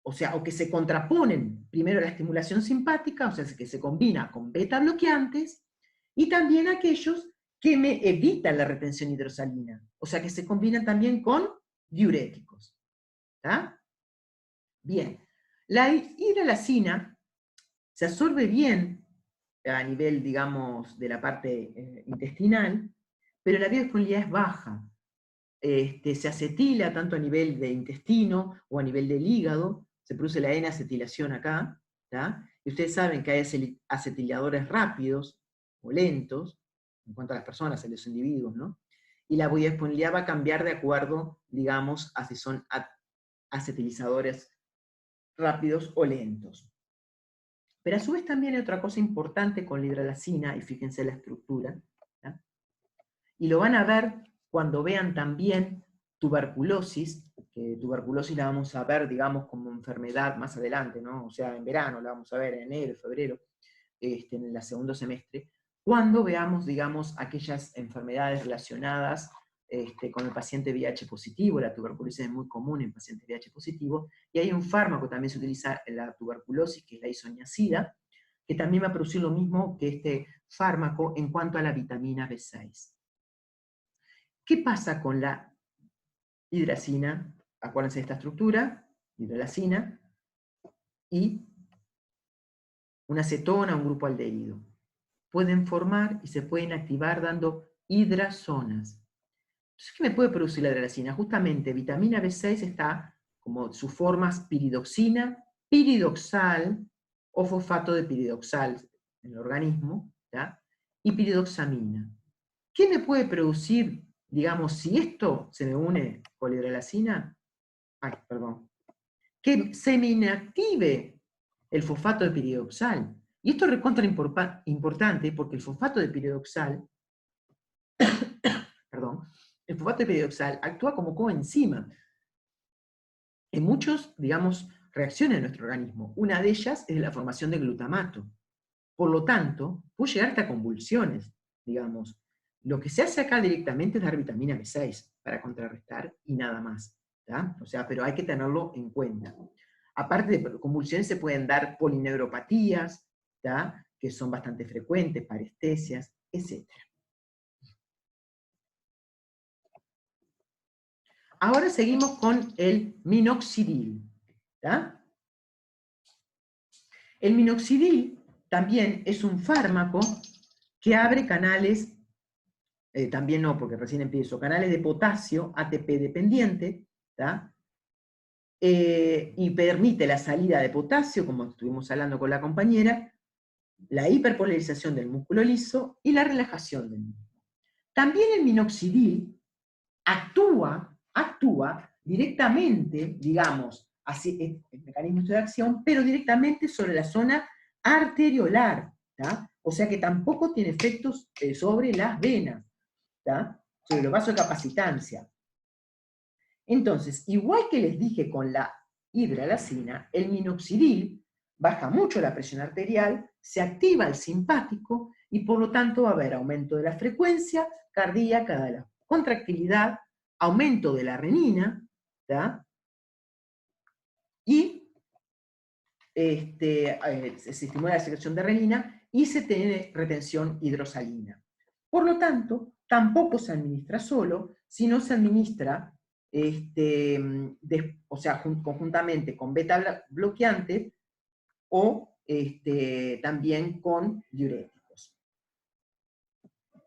o sea, o que se contraponen primero a la estimulación simpática, o sea, que se combina con beta bloqueantes, y también aquellos que me evitan la retención hidrosalina, o sea, que se combinan también con diuréticos. ¿Está? Bien. La hidralazina se absorbe bien a nivel, digamos, de la parte intestinal, pero la biodisponibilidad es baja. Se acetila tanto a nivel de intestino o a nivel del hígado, se produce la N-acetilación acá, ¿tá? Y ustedes saben que hay acetiladores rápidos o lentos, en cuanto a las personas, a los individuos, ¿no? Y la biodisponibilidad va a cambiar de acuerdo, digamos, a si son acetilizadores rápidos o lentos. Pero a su vez también hay otra cosa importante con la hidralazina, y fíjense la estructura, ¿tá? Y lo van a ver cuando vean también tuberculosis, que tuberculosis la vamos a ver, digamos, como enfermedad más adelante, ¿no? O sea, en verano la vamos a ver, en enero, febrero, en el segundo semestre, cuando veamos, digamos, aquellas enfermedades relacionadas con el paciente VIH positivo. La tuberculosis es muy común en pacientes VIH positivo, y hay un fármaco también se utiliza en la tuberculosis, que es la isoniazida, que también va a producir lo mismo que este fármaco en cuanto a la vitamina B6. ¿Qué pasa con la hidralazina? Acuérdense de esta estructura, hidralazina y una acetona, un grupo aldehído. Pueden formar y se pueden activar dando hidrazonas. Entonces, ¿qué me puede producir la hidralazina? Justamente, vitamina B6 está como sus formas piridoxina, piridoxal o fosfato de piridoxal en el organismo, ¿tá?, y piridoxamina. ¿Qué me puede producir, digamos, si esto se me une con la hidralazina? Que se me inactive el fosfato de piridoxal. Y esto es recontra importante porque el fosfato de piridoxal, el fosfato de piridoxal actúa como coenzima en muchos, digamos, reacciones de nuestro organismo. Una de ellas es la formación de glutamato. Por lo tanto, puede llegar hasta convulsiones, digamos. Lo que se hace acá directamente es dar vitamina B6 para contrarrestar y nada más, ¿tá? O sea, pero hay que tenerlo en cuenta. Aparte de convulsiones, se pueden dar polineuropatías, ¿tá?, que son bastante frecuentes, parestesias, etc. Ahora seguimos con el minoxidil. ¿Tá? El minoxidil también es un fármaco que abre canales, también no, porque recién empiezo, canales de potasio ATP dependiente, ¿tá? Y permite la salida de potasio, como estuvimos hablando con la compañera, la hiperpolarización del músculo liso y la relajación del mismo. También el minoxidil actúa directamente, digamos, así, el mecanismo de acción, pero directamente sobre la zona arteriolar, ¿tá? O sea que tampoco tiene efectos sobre las venas, ¿tá? Sobre los vasos de capacitancia. Entonces, igual que les dije con la hidralazina, el minoxidil baja mucho la presión arterial, se activa el simpático y por lo tanto va a haber aumento de la frecuencia cardíaca, de la contractilidad, aumento de la renina, ¿tá? Y se estimula la secreción de renina y se tiene retención hidrosalina. Por lo tanto, tampoco se administra solo, sino se administra o sea, conjuntamente con beta bloqueantes o también con diuréticos.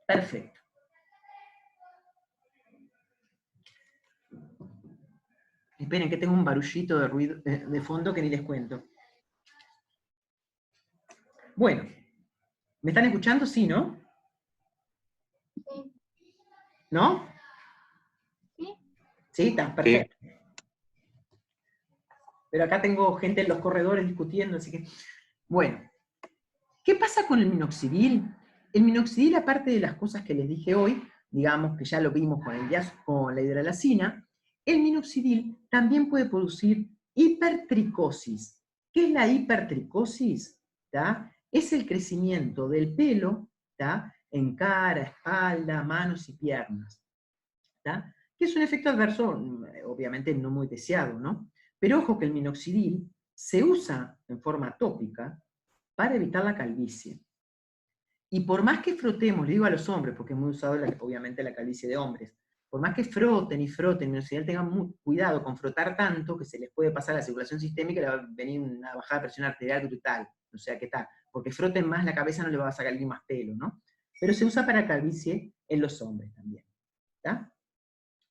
Perfecto. Esperen que tengo un barullito de ruido de fondo que ni les cuento. Bueno, ¿me están escuchando? Sí, ¿no? Sí. ¿No? Sí. Sí, está perfecto. Pero acá tengo gente en los corredores discutiendo, así que... Bueno, ¿qué pasa con el minoxidil? El minoxidil, aparte de las cosas que les dije hoy, digamos que ya lo vimos con la hidralazina, el minoxidil también puede producir hipertricosis. ¿Qué es la hipertricosis? ¿Tá? Es el crecimiento del pelo, ¿tá? En cara, espalda, manos y piernas, ¿tá? Que es un efecto adverso, obviamente no muy deseado, ¿no? Pero ojo que el minoxidil se usa en forma tópica para evitar la calvicie. Y por más que frotemos, le digo a los hombres, porque es muy usado obviamente la calvicie de hombres, por más que froten y froten, minoxidil, tengan cuidado con frotar tanto que se les puede pasar la circulación sistémica y le va a venir una bajada de presión arterial brutal. O sea, ¿qué tal? Porque froten más la cabeza no le va a sacar ni más pelo, ¿no? Pero se usa para calvicie en los hombres también. ¿Está?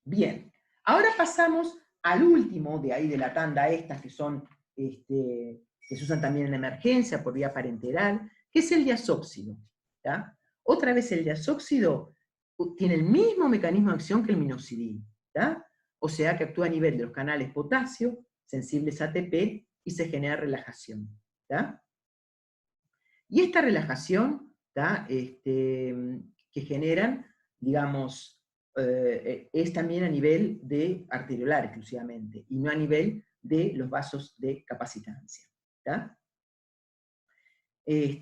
Bien. Ahora pasamos al último de ahí de la tanda estas que son, que se usan también en emergencia por vía parenteral, que es el diazóxido. ¿Tá? Otra vez el diazóxido tiene el mismo mecanismo de acción que el minoxidil, ¿tá? O sea que actúa a nivel de los canales potasio, sensibles a ATP, y se genera relajación, ¿tá? Y esta relajación, ¿tá? Que generan, digamos, es también a nivel de arteriolar exclusivamente, y no a nivel de los vasos de capacitancia, ¿tá?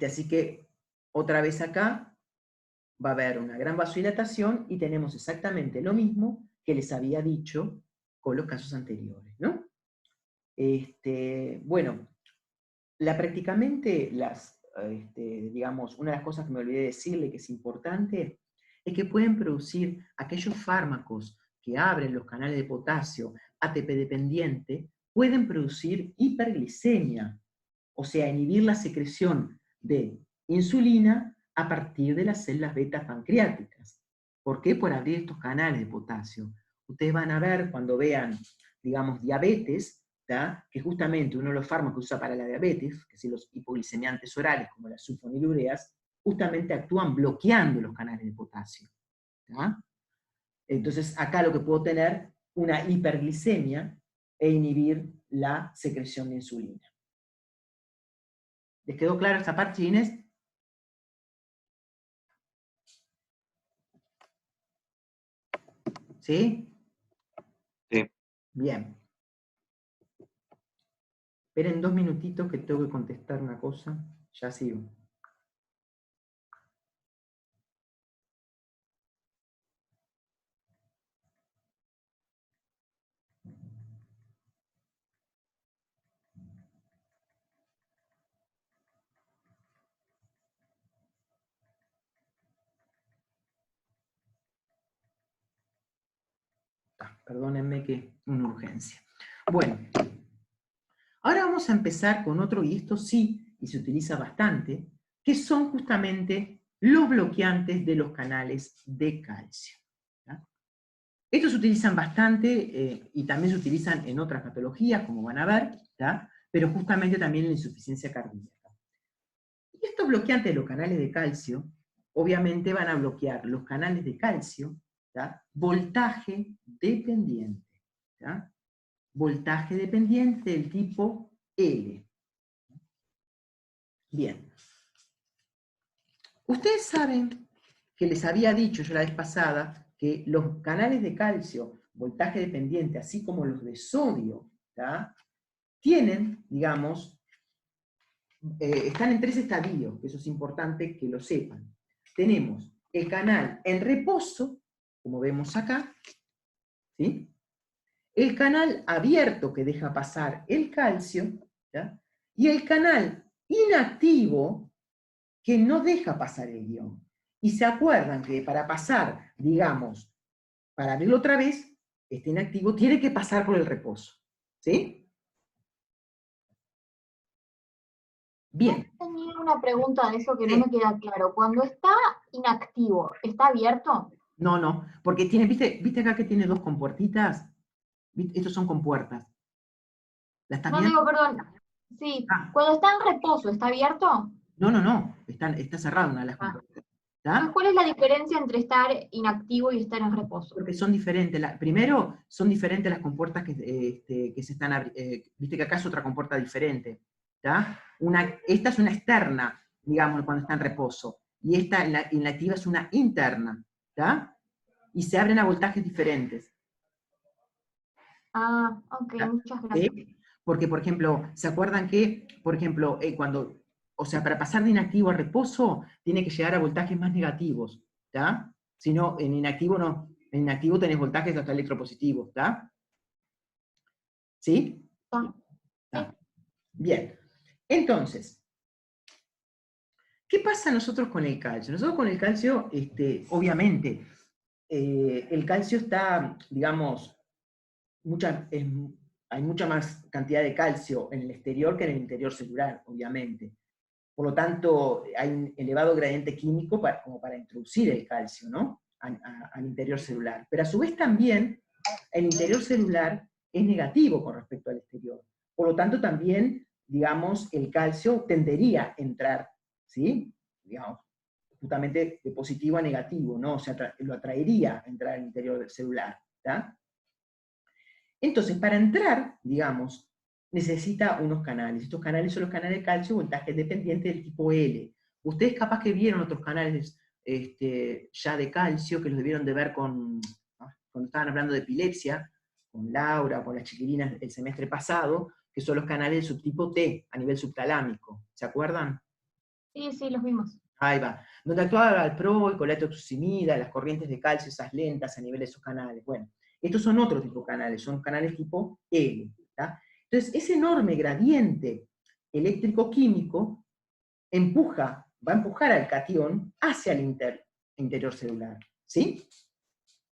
Así que, otra vez acá, va a haber una gran vasodilatación y tenemos exactamente lo mismo que les había dicho con los casos anteriores, ¿no? Bueno, prácticamente digamos, una de las cosas que me olvidé decirle que es importante es que pueden producir aquellos fármacos que abren los canales de potasio ATP dependiente, pueden producir hiperglicemia, o sea, inhibir la secreción de insulina a partir de las células beta pancreáticas. ¿Por qué? Por abrir estos canales de potasio. Ustedes van a ver cuando vean, digamos, diabetes, ¿tá? Que justamente uno de los fármacos que usa para la diabetes, que son los hipoglicemiantes orales, como las sulfonilureas, justamente actúan bloqueando los canales de potasio. ¿Tá? Entonces, acá lo que puedo tener, una hiperglicemia e inhibir la secreción de insulina. ¿Les quedó claro esta parte, Inés? ¿Sí? Sí. Bien. Esperen 2 minutitos que tengo que contestar una cosa. Ya sigo. Perdónenme que una urgencia. Bueno, ahora vamos a empezar con otro, y esto sí, y se utiliza bastante, que son justamente los bloqueantes de los canales de calcio. ¿Ya? Estos se utilizan bastante y también se utilizan en otras patologías, como van a ver, ¿ya? Pero justamente también en la insuficiencia cardíaca. Y estos bloqueantes de los canales de calcio, obviamente van a bloquear los canales de calcio, ¿ya? Voltaje dependiente. ¿Ya? Voltaje dependiente del tipo L. Bien. Ustedes saben que les había dicho yo la vez pasada que los canales de calcio, voltaje dependiente, así como los de sodio, ¿tá? Tienen, digamos, están en 3 estadios, que eso es importante que lo sepan. Tenemos el canal en reposo, como vemos acá, ¿sí? El canal abierto que deja pasar el calcio, ¿ya? Y el canal inactivo que no deja pasar el ion. Y se acuerdan que para pasar, digamos, para abrirlo otra vez, este inactivo tiene que pasar por el reposo. ¿Sí? Bien. Tenía una pregunta de eso que no Sí. me queda claro. Cuando está inactivo, ¿está abierto? No, no, porque tiene, ¿viste acá que tiene 2 compuertitas? Estos son compuertas. ¿La estás No viendo? digo, perdón. Sí, Ah, cuando está en reposo, ¿está abierto? no, no, no, está cerrada una de las Ah. compuertas. Entonces, ¿Está? ¿cuál es la diferencia entre estar inactivo y estar en reposo? Porque son diferentes. Primero, son diferentes las compuertas que se están viste que acá es otra compuerta diferente. ¿Tá? Esta es una externa, digamos, cuando está en reposo. Y esta, en la inactiva, es una interna. ¿Tá? Y se abren a voltajes diferentes. Ah, ok, ¿Tá? muchas gracias. ¿Sí? Porque, por ejemplo, ¿se acuerdan que, por ejemplo, o sea, para pasar de inactivo a reposo, tiene que llegar a voltajes más negativos, ¿tá? Si no, en inactivo no. En inactivo tenés voltajes hasta electropositivos, ¿tá? ¿Sí? Ah, sí. ¿Tá? Bien. Entonces, ¿qué pasa nosotros con el calcio? Nosotros con el calcio, obviamente, el calcio está, digamos, hay mucha más cantidad de calcio en el exterior que en el interior celular, obviamente. Por lo tanto, hay un elevado gradiente químico como para introducir el calcio, ¿no? Al interior celular. Pero a su vez también, el interior celular es negativo con respecto al exterior. Por lo tanto, también, digamos, el calcio tendería a entrar, ¿sí? Digamos, justamente de positivo a negativo, ¿no? O sea, lo atraería a entrar al interior del celular, ¿está? Entonces, para entrar, digamos, necesita unos canales. Estos canales son los canales de calcio voltaje dependiente del tipo L. Ustedes capaz que vieron otros canales ya de calcio, que los debieron de ver cuando estaban hablando de epilepsia, con Laura, con las chiquilinas el semestre pasado, que son los canales del subtipo T, a nivel subtalámico. ¿Se acuerdan? Sí, sí, los vimos. Ahí va. Donde actuaba el valproico, la etoximida, las corrientes de calcio, esas lentas a nivel de esos canales. Bueno, estos son otro tipo de canales, son canales tipo L. ¿Tá? Entonces, ese enorme gradiente eléctrico-químico va a empujar al catión hacia el interior celular. ¿Sí?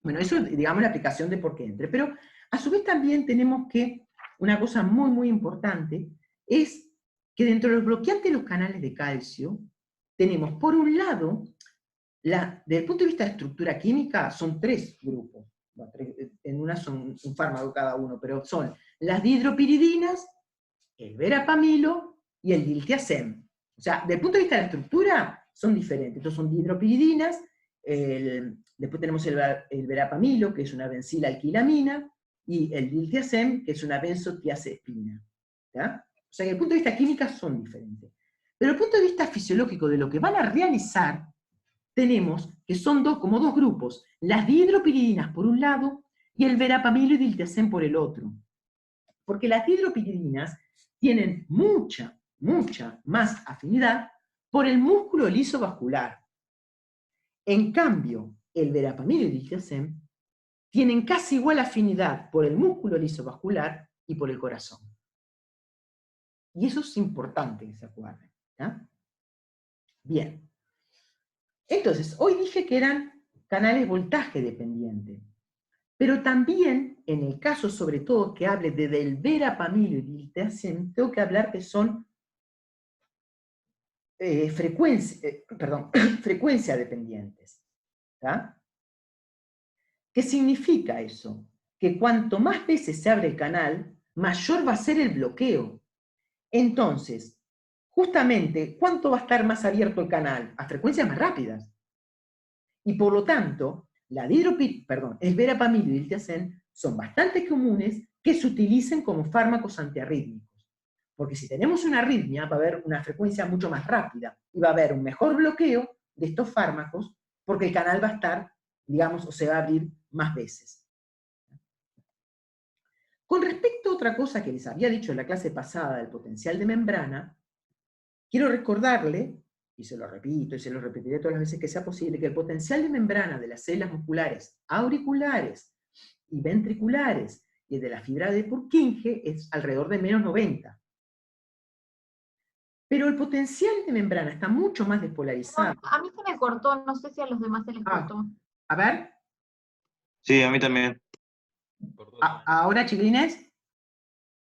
Bueno, eso es, digamos, la aplicación de por qué entre. Pero, a su vez, también tenemos que, una cosa muy, muy importante, es que dentro de los bloqueantes de los canales de calcio, tenemos, por un lado, desde el punto de vista de estructura química, son 3 grupos. En una son un fármaco cada uno, pero son las dihidropiridinas, el verapamilo y el diltiazem. O sea, desde el punto de vista de la estructura, son diferentes. Entonces son dihidropiridinas, después tenemos el verapamilo, que es una benzilalquilamina, y el diltiazem, que es una benzotiazepina. ¿Ya? O sea, desde el punto de vista química son diferentes. Pero desde el punto de vista fisiológico de lo que van a realizar, tenemos que son como 2 grupos, las dihidropiridinas por un lado y el verapamilo y diltiazem por el otro. Porque las dihidropiridinas tienen mucha, mucha más afinidad por el músculo liso vascular. En cambio, el verapamilo y diltiazem tienen casi igual afinidad por el músculo liso vascular y por el corazón. Y eso es importante que se acuerden. ¿Ya? Bien. Entonces, hoy dije que eran canales voltaje dependiente. Pero también, en el caso sobre todo que hable del verapamilo y diltiazem, tengo que hablar que son frecuencia dependientes. ¿Tá? ¿Qué significa eso? Que cuanto más veces se abre el canal, mayor va a ser el bloqueo. Entonces, justamente, ¿cuánto va a estar más abierto el canal? A frecuencias más rápidas. Y por lo tanto, el verapamilo y el diltiazem son bastante comunes que se utilicen como fármacos antiarrítmicos. Porque si tenemos una arritmia, va a haber una frecuencia mucho más rápida y va a haber un mejor bloqueo de estos fármacos porque el canal va a estar, digamos, o se va a abrir más veces. Con respecto a otra cosa que les había dicho en la clase pasada del potencial de membrana, quiero recordarle, y se lo repito y se lo repetiré todas las veces que sea posible, que el potencial de membrana de las células musculares auriculares y ventriculares y el de la fibra de Purkinje es alrededor de menos 90. Pero el potencial de membrana está mucho más despolarizado. A mí se me cortó, no sé si a los demás se les cortó. A ver. Sí, a mí también. ¿Ahora, chiquilines?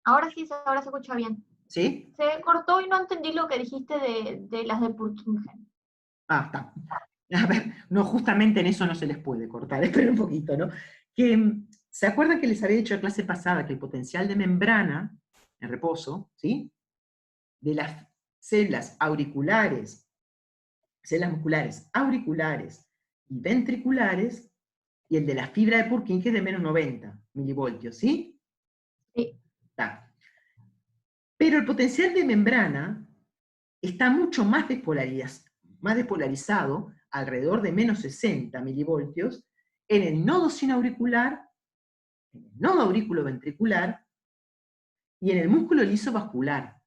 Ahora sí, ahora se escucha bien. ¿Sí? Se cortó y no entendí lo que dijiste de las de Purkinje. Está. A ver, no, justamente en eso no se les puede cortar, esperen un poquito, ¿no? ¿Se acuerdan que les había dicho en la clase pasada que el potencial de membrana, en reposo, ¿sí? De las células auriculares, células musculares auriculares y ventriculares, y el de la fibra de Purkinje es de menos 90 milivoltios, ¿sí? Sí. Está. Pero el potencial de membrana está mucho más despolarizado, alrededor de menos 60 milivoltios, en el nodo sinauricular, en el nodo aurículo-ventricular y en el músculo liso vascular.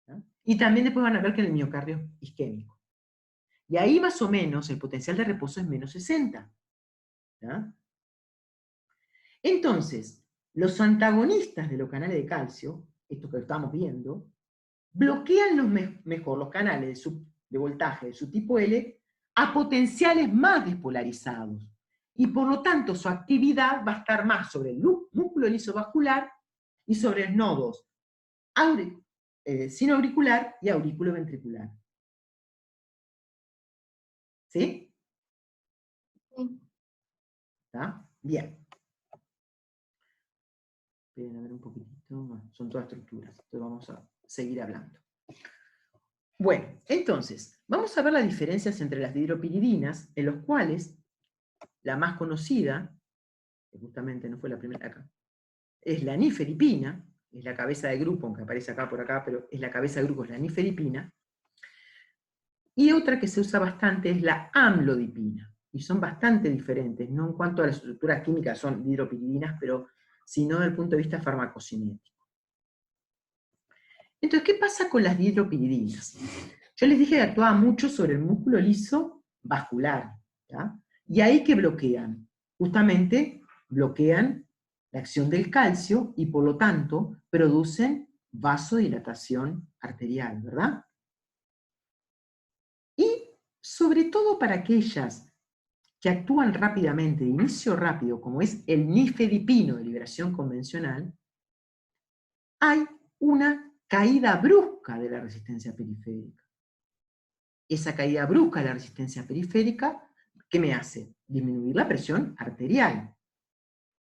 ¿No? Y también después van a ver que en el miocardio isquémico. Y ahí más o menos el potencial de reposo es menos 60. ¿No? Entonces, los antagonistas de los canales de calcio, esto que estamos viendo, bloquean mejor los canales de voltaje de subtipo L a potenciales más despolarizados. Y por lo tanto su actividad va a estar más sobre el músculo liso vascular y sobre los nodos sinoauricular y aurículo-ventricular. ¿Sí? Sí. ¿Está? Bien. Esperen a ver un poquitito. Son todas estructuras. Entonces vamos a seguir hablando. Bueno, entonces, vamos a ver las diferencias entre las dihidropiridinas, en los cuales la más conocida, que justamente no fue la primera acá, es la nifedipina, es la cabeza de grupo, aunque aparece acá por acá, pero es la cabeza de grupo, es la nifedipina. Y otra que se usa bastante es la amlodipina, y son bastante diferentes, no en cuanto a las estructuras químicas son dihidropiridinas, pero sino desde el punto de vista farmacocinético. Entonces, ¿qué pasa con las dihidropiridinas? Yo les dije que actuaba mucho sobre el músculo liso vascular, ¿ya? Y ahí que bloquean, justamente bloquean la acción del calcio y por lo tanto producen vasodilatación arterial, ¿verdad? Y sobre todo para aquellas que actúan rápidamente, de inicio rápido, como es el nifedipino de liberación convencional, hay una caída brusca de la resistencia periférica. Esa caída brusca de la resistencia periférica, ¿qué me hace? Disminuir la presión arterial.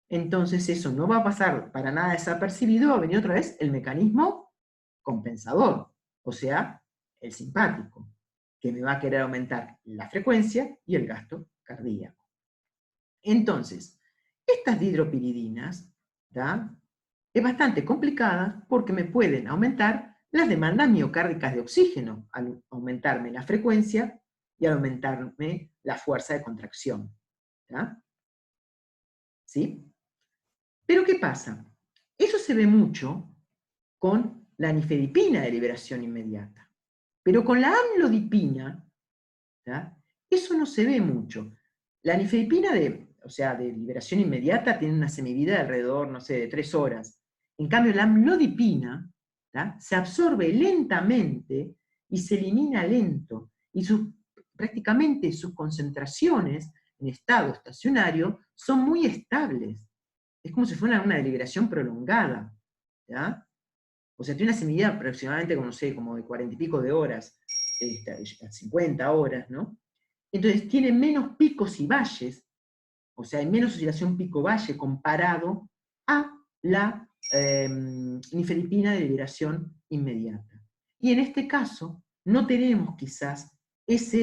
Entonces eso no va a pasar para nada desapercibido, va a venir otra vez el mecanismo compensador, o sea, el simpático, que me va a querer aumentar la frecuencia y el gasto cardíaco. Entonces, estas dihidropiridinas, ¿tá? Es bastante complicada porque me pueden aumentar las demandas miocárdicas de oxígeno, al aumentarme la frecuencia y al aumentarme la fuerza de contracción. ¿Tá? ¿Sí? Pero ¿qué pasa? Eso se ve mucho con la nifedipina de liberación inmediata. Pero con la amlodipina, ¿tá? Eso no se ve mucho. La nifedipina de liberación inmediata tiene una semivida de alrededor, no sé, de 3 horas. En cambio, la amlodipina, ¿tá? Se absorbe lentamente y se elimina lento. Y prácticamente sus concentraciones en estado estacionario son muy estables. Es como si fuera una deliberación prolongada, ¿ya? O sea, tiene una semilla aproximadamente, como, no sé, como de 40 y pico de horas, 50 horas, ¿no? Entonces tiene menos picos y valles, o sea, hay menos oscilación pico-valle comparado a la nifedipina de liberación inmediata. Y en este caso, no tenemos quizás esa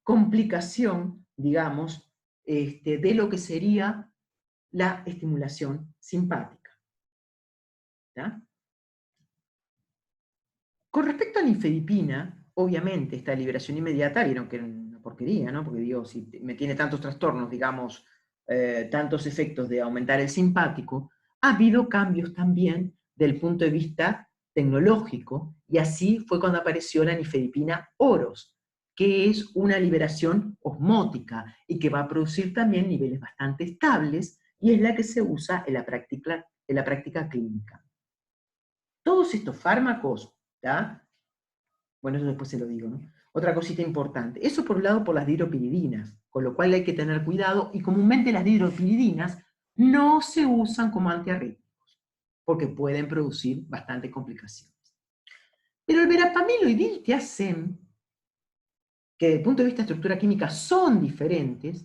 complicación, digamos, de lo que sería la estimulación simpática. ¿Ya? Con respecto a la nifedipina, obviamente esta liberación inmediata, vieron que era una porquería, ¿no? Porque digo, si me tiene tantos trastornos, digamos, tantos efectos de aumentar el simpático, ha habido cambios también del punto de vista tecnológico, y así fue cuando apareció la nifedipina oros, que es una liberación osmótica y que va a producir también niveles bastante estables, y es la que se usa en la práctica clínica. Todos estos fármacos, ¿ya? Bueno, eso después se lo digo, ¿no? Otra cosita importante. Eso por un lado por las dihidropiridinas, con lo cual hay que tener cuidado, y comúnmente las dihidropiridinas no se usan como antiarrítmicos, porque pueden producir bastantes complicaciones. Pero el verapamilo y diltiazem, que desde el punto de vista de estructura química son diferentes,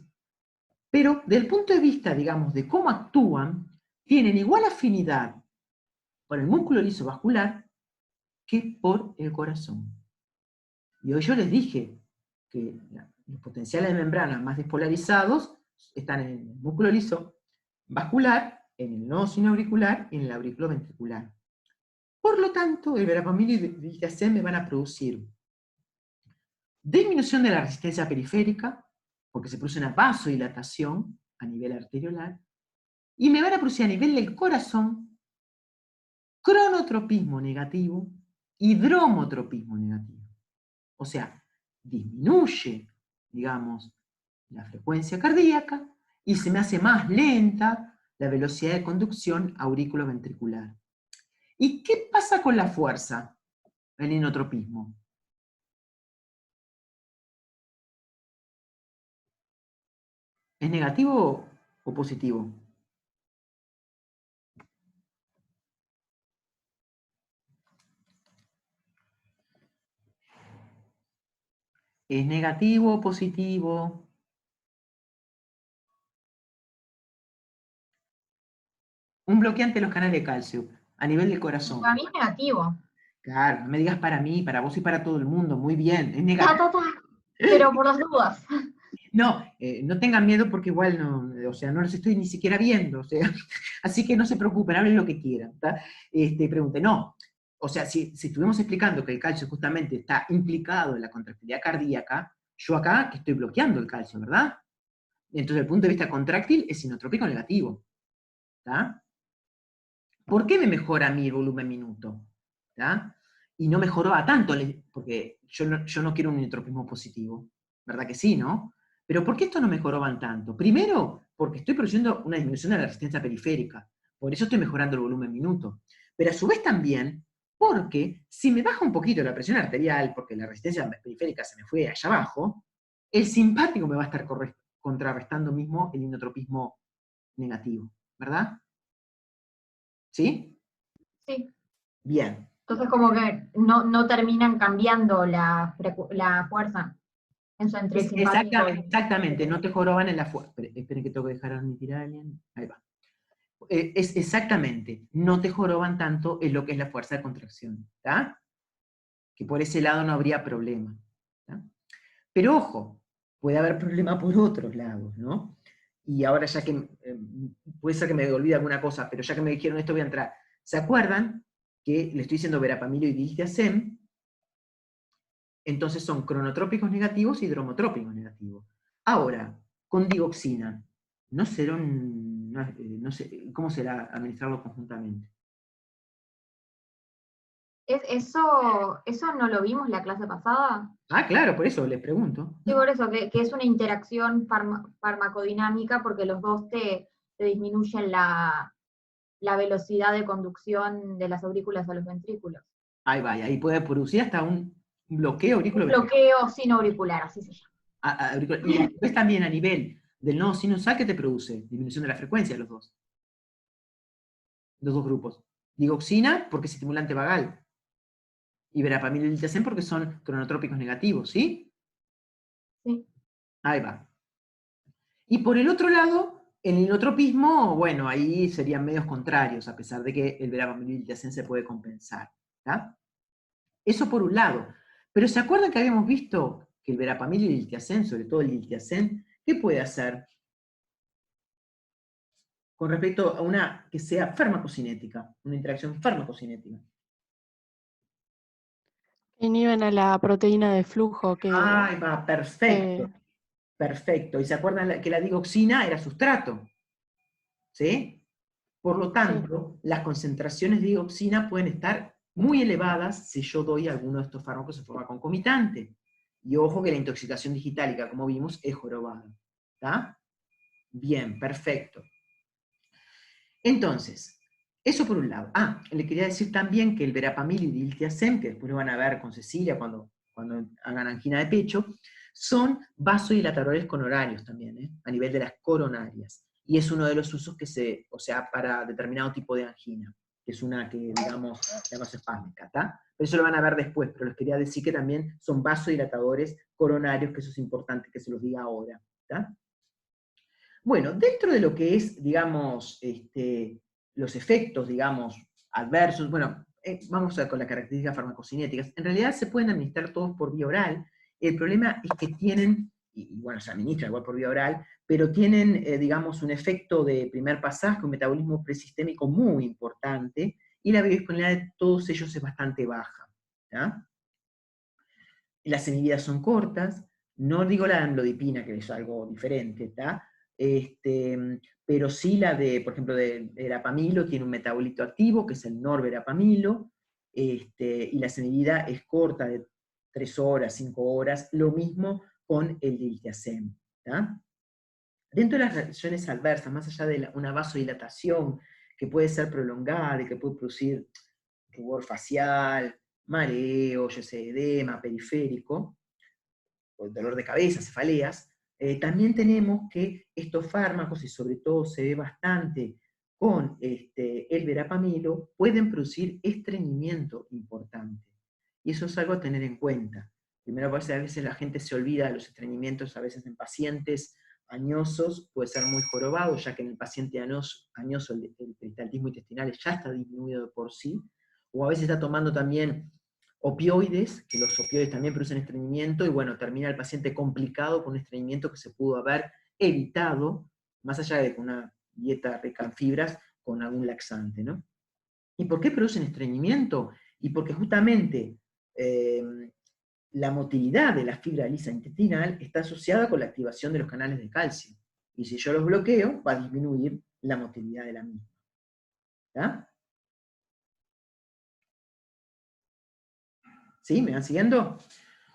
pero desde el punto de vista, digamos, de cómo actúan, tienen igual afinidad por el músculo liso vascular que por el corazón. Y hoy yo les dije que los potenciales de membranas más despolarizados están en el músculo liso vascular, en el nodo sinoauricular y en el aurículo ventricular. Por lo tanto, el verapamilo y el diltiazem me van a producir disminución de la resistencia periférica, porque se produce una vasodilatación a nivel arteriolar, y me van a producir a nivel del corazón cronotropismo negativo y dromotropismo negativo. O sea, disminuye, digamos, la frecuencia cardíaca y se me hace más lenta la velocidad de conducción aurículo-ventricular. ¿Y qué pasa con la fuerza? El inotropismo. ¿Es negativo o positivo? ¿Es negativo o positivo? Un bloqueante de los canales de calcio a nivel del corazón. Para mí es negativo. Claro, no me digas para mí, para vos y para todo el mundo. Muy bien, es Ta, negativo. ta, ta. Pero por las dudas. No, no tengan miedo porque igual no, o sea, no los estoy ni siquiera viendo, o sea, así que no se preocupen, hablen lo que quieran, ¿tá? Pregunten, no, o sea, si estuvimos explicando que el calcio justamente está implicado en la contractilidad cardíaca, yo acá que estoy bloqueando el calcio, ¿verdad? Entonces, desde el punto de vista contráctil, es inotrópico negativo, ¿tá? ¿Por qué me mejora a mí el volumen minuto? ¿Tá? Y no mejoró a tanto, porque yo no quiero un inotropismo positivo, ¿verdad que sí, no? Pero ¿por qué esto no mejoró tanto? Primero, porque estoy produciendo una disminución de la resistencia periférica, por eso estoy mejorando el volumen minuto. Pero a su vez también, porque si me baja un poquito la presión arterial, porque la resistencia periférica se me fue allá abajo, el simpático me va a estar contrarrestando mismo el inotropismo negativo, ¿verdad? ¿Sí? Sí. Bien. Entonces como que no terminan cambiando la fuerza entre el simpático y... Exactamente, no te joroban en la fuerza. Esperen que tengo que dejar admitir a alguien. Ahí va. Es exactamente, no te joroban tanto en lo que es la fuerza de contracción, ¿está? Que por ese lado no habría problema, ¿tá? Pero ojo, puede haber problema por otros lados, ¿no? Y ahora ya que, puede ser que me olvide alguna cosa, pero ya que me dijeron esto voy a entrar. ¿Se acuerdan que le estoy diciendo verapamilo y diltiazem? Entonces son cronotrópicos negativos y dromotrópicos negativos. Ahora, con digoxina, no sé, ¿cómo será administrarlo conjuntamente? ¿Eso no lo vimos la clase pasada? Ah, claro, por eso les pregunto. Sí, por eso, que es una interacción farmacodinámica porque los dos te disminuyen la velocidad de conducción de las aurículas a los ventrículos. Ahí va, y ahí puede producir hasta un bloqueo Un auricular. bloqueo sinoauricular, así se llama. Y después también a nivel del nodo sinusal, ¿qué te produce? Disminución de la frecuencia de los dos grupos. Digoxina, porque es estimulante vagal. Y verapamil y diltiazem porque son cronotrópicos negativos, ¿sí? Sí. Ahí va. Y por el otro lado, el inotropismo, bueno, ahí serían medios contrarios, a pesar de que el verapamil y diltiazem se puede compensar. ¿Tá? Eso por un lado. Pero ¿se acuerdan que habíamos visto que el verapamil y el diltiazem, sobre todo el diltiazem, qué puede hacer con respecto a una que sea farmacocinética, una interacción farmacocinética? Inhiben a la proteína de flujo que... Ahí va, perfecto. Perfecto. ¿Y se acuerdan que la digoxina era sustrato? ¿Sí? Por lo tanto, las concentraciones de digoxina pueden estar muy elevadas si yo doy alguno de estos fármacos de forma concomitante. Y ojo que la intoxicación digitálica, como vimos, es jorobada. ¿Está? Bien, perfecto. Entonces, eso por un lado. Le quería decir también que el verapamil y diltiazem, que después lo van a ver con Cecilia cuando hagan angina de pecho, son vasodilatadores coronarios también, a nivel de las coronarias. Y es uno de los usos que para determinado tipo de angina, que es una que, digamos, espásmica, ¿está? Pero eso lo van a ver después, pero les quería decir que también son vasodilatadores coronarios, que eso es importante que se los diga ahora, ¿está? Bueno, dentro de lo que es, digamos, los efectos, digamos, adversos, bueno, vamos a ver con las características farmacocinéticas, en realidad se pueden administrar todos por vía oral. El problema es que tienen, y bueno, se administran igual por vía oral, pero tienen, digamos, un efecto de primer pasaje, un metabolismo presistémico muy importante, y la biodisponibilidad de todos ellos es bastante baja. ¿Ya? Las semillas son cortas, no digo la amlodipina, que es algo diferente, ¿está? Pero sí la de, por ejemplo, del verapamilo tiene un metabolito activo, que es el norverapamilo, y la semilla es corta, de 3 horas, 5 horas, lo mismo con el diltiazem. Dentro de las reacciones adversas, más allá de una vasodilatación que puede ser prolongada y que puede producir rubor facial, mareo, edema periférico, o dolor de cabeza, cefaleas, también tenemos que estos fármacos, y sobre todo se ve bastante con el verapamilo, pueden producir estreñimiento importante. Y eso es algo a tener en cuenta. Primero, a veces la gente se olvida de los estreñimientos, a veces en pacientes añosos puede ser muy jorobado, ya que en el paciente añoso el peristaltismo intestinal ya está disminuido de por sí, o a veces está tomando también opioides, que los opioides también producen estreñimiento, y bueno, termina el paciente complicado con un estreñimiento que se pudo haber evitado, más allá de una dieta rica en fibras, con algún laxante, ¿no? ¿Y por qué producen estreñimiento? Y porque justamente la motilidad de la fibra lisa intestinal está asociada con la activación de los canales de calcio. Y si yo los bloqueo, va a disminuir la motilidad de la misma. ¿Está? ¿Sí? ¿Me van siguiendo?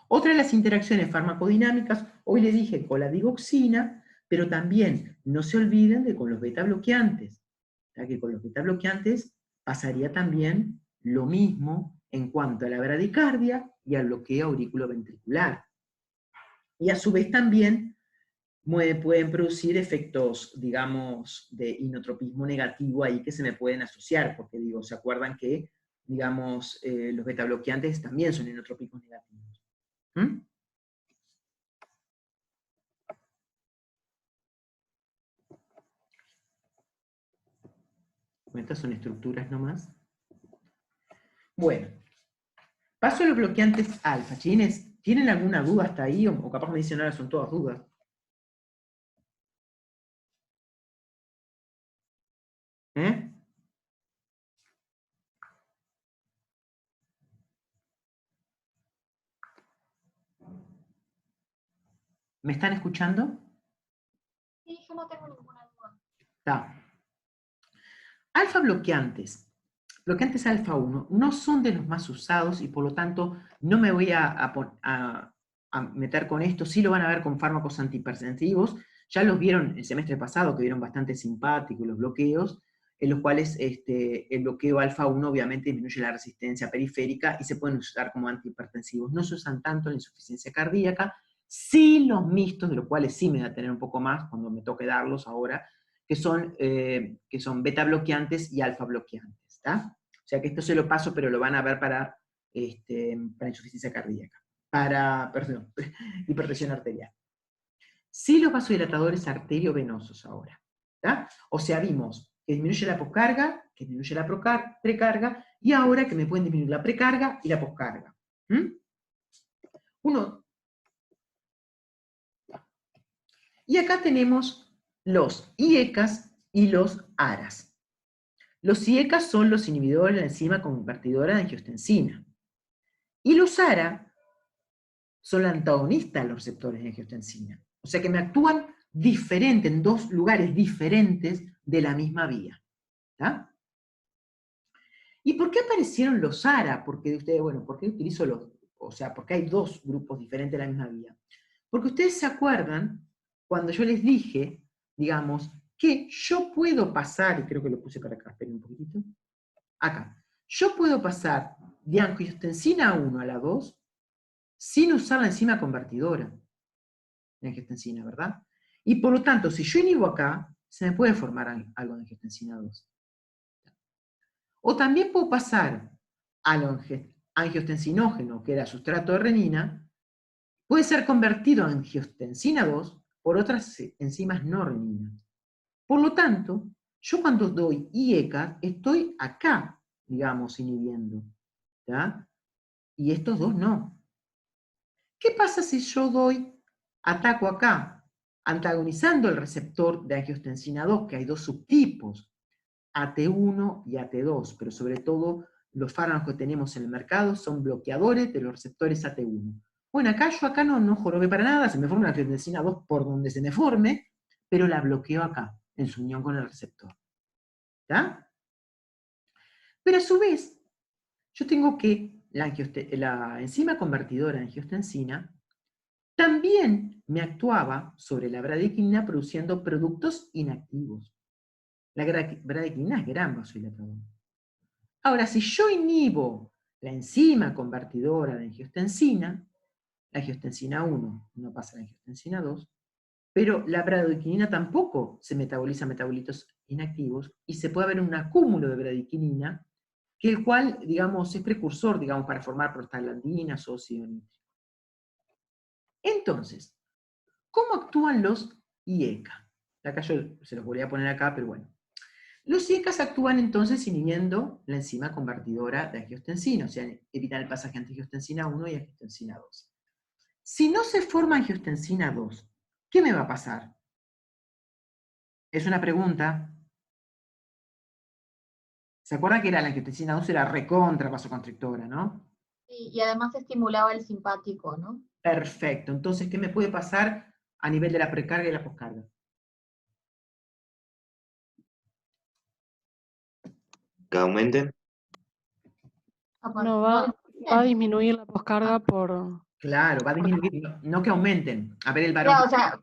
Otra de las interacciones farmacodinámicas, hoy les dije con la digoxina, pero también no se olviden de con los beta bloqueantes, ya que con los beta bloqueantes pasaría también lo mismo en cuanto a la bradicardia y al bloqueo auriculoventricular. Y a su vez también pueden producir efectos, digamos, de inotropismo negativo ahí que se me pueden asociar, porque digo, ¿se acuerdan que, digamos, los beta bloqueantes también son inotrópicos negativos? ¿Mm? Estas son estructuras nomás. Bueno, paso a los bloqueantes alfa. Chines, ¿tienen alguna duda hasta ahí? O capaz me dicen ahora son todas dudas. ¿Eh? ¿Me están escuchando? Sí, yo no tengo ninguna duda. Está. Alfa bloqueantes. Bloqueantes alfa 1 no son de los más usados y por lo tanto no me voy a meter con esto. Sí lo van a ver con fármacos antihipertensivos. Ya los vieron el semestre pasado, que vieron bastante simpáticos los bloqueos, en los cuales el bloqueo alfa 1 obviamente disminuye la resistencia periférica y se pueden usar como antihipertensivos. No se usan tanto en la insuficiencia cardíaca, Sí los mixtos, de los cuales sí me da a tener un poco más cuando me toque darlos ahora, que son beta bloqueantes y alfa bloqueantes, ¿está? O sea que esto se lo paso, pero lo van a ver para insuficiencia cardíaca, perdón, hipertensión arterial. Sí los vasodilatadores arteriovenosos ahora, ¿está? O sea, vimos que disminuye la poscarga, que disminuye la precarga, y ahora que me pueden disminuir la precarga y la poscarga. Y acá tenemos los IECAS y los ARAS. Los IECAS son los inhibidores de la enzima convertidora de angiostensina. Y los ARA son los antagonistas de los receptores de angiostensina. O sea que me actúan diferente, en dos lugares diferentes de la misma vía. ¿Está? ¿Y por qué aparecieron los ARA? Porque ustedes, bueno, ¿por qué utilizo los? O sea, porque hay dos grupos diferentes de la misma vía. Porque ustedes se acuerdan cuando yo les dije, digamos, que yo puedo pasar, y creo que lo puse para acá, esperen un poquitito, acá, yo puedo pasar de angiostensina 1 a la 2 sin usar la enzima convertidora de angiostensina, ¿verdad? Y por lo tanto, si yo inhibo acá, se me puede formar algo de angiostensina 2. O también puedo pasar al angiostensinógeno, que era sustrato de renina, puede ser convertido a angiostensina 2 por otras enzimas no renina. Por lo tanto, yo cuando doy IECA, estoy acá, digamos, inhibiendo. ¿Ya? Y estos dos no. ¿Qué pasa si yo ataco acá, antagonizando el receptor de angiostensina 2, que hay dos subtipos, AT1 y AT2, pero sobre todo los fármacos que tenemos en el mercado son bloqueadores de los receptores AT1. Bueno, acá no jorobé para nada, se me forma la angiostensina 2 por donde se me forme, pero la bloqueo acá, en su unión con el receptor. ¿Está? Pero a su vez, yo tengo que la enzima convertidora de angiostensina también me actuaba sobre la bradykinin produciendo productos inactivos. La bradykinin es gran vasodilatador. Ahora, si yo inhibo la enzima convertidora de angiostensina, la angiostensina 1 no pasa a la angiostensina 2, pero la bradykinina tampoco se metaboliza a metabolitos inactivos y se puede haber un acúmulo de bradykinina, que el cual, digamos, es precursor, digamos, para formar prostaglandinas o óxido nítrico. Entonces, ¿cómo actúan los IECA? Acá yo se los voy a poner acá, pero bueno. Los IECAs actúan entonces inhibiendo la enzima convertidora de angiostensina, o sea, evitan el pasaje entre angiostensina 1 y angiostensina 2. Si no se forma angiostensina 2, ¿qué me va a pasar? Es una pregunta. ¿Se acuerdan que la angiostensina 2 era recontra vasoconstrictora, no? Sí, y además estimulaba el simpático, ¿no? Perfecto. Entonces, ¿qué me puede pasar a nivel de la precarga y la poscarga? Que aumenten. No va a disminuir la poscarga por... Claro, va a disminuir, no que aumenten. A ver el varón. Claro, o sea,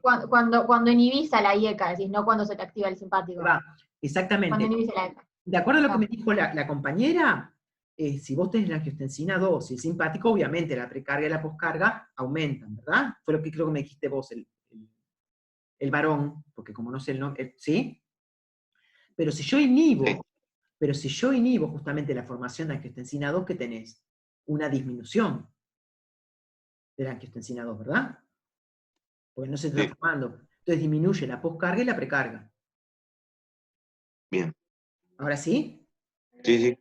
cuando inhibís a la IECA, decís, no cuando se te activa el simpático. Va, Cuando exactamente. inhibís a la IECA. De acuerdo a lo que me dijo la compañera, si vos tenés la angiostensina 2 y el simpático, obviamente la precarga y la poscarga aumentan, ¿verdad? Fue lo que creo que me dijiste vos, el varón, porque como no sé el nombre, ¿sí? Pero si yo inhibo, Sí. pero si yo inhibo justamente la formación de angiostensina 2, ¿qué tenés? Una disminución de la angiostensina 2, ¿verdad? Porque no se está Sí. formando. Entonces disminuye la poscarga y la precarga. Bien. ¿Ahora sí? Sí, sí.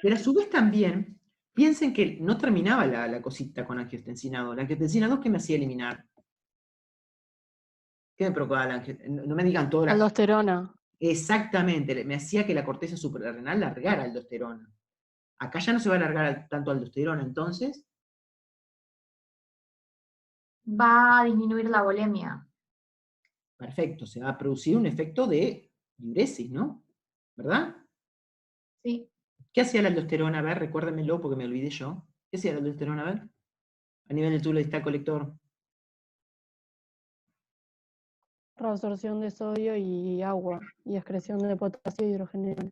Pero a su vez también, piensen que no terminaba la cosita con angiostensina 2. La angiostensina 2, ¿qué me hacía eliminar? ¿Qué me provocaba la angiostensina? No me digan todo. Aldosterona. Exactamente, me hacía que la corteza suprarrenal largara aldosterona. Acá ya no se va a largar tanto aldosterona, entonces. Va a disminuir la volemia. Perfecto, se va a producir un efecto de diuresis, ¿no? ¿Verdad? Sí. ¿Qué hacía la aldosterona? A ver, recuérdamelo porque me olvidé yo. ¿Qué hacía la aldosterona? A ver. A nivel del túbulo distal colector. Reabsorción de sodio y agua. Y excreción de potasio y hidrogenados.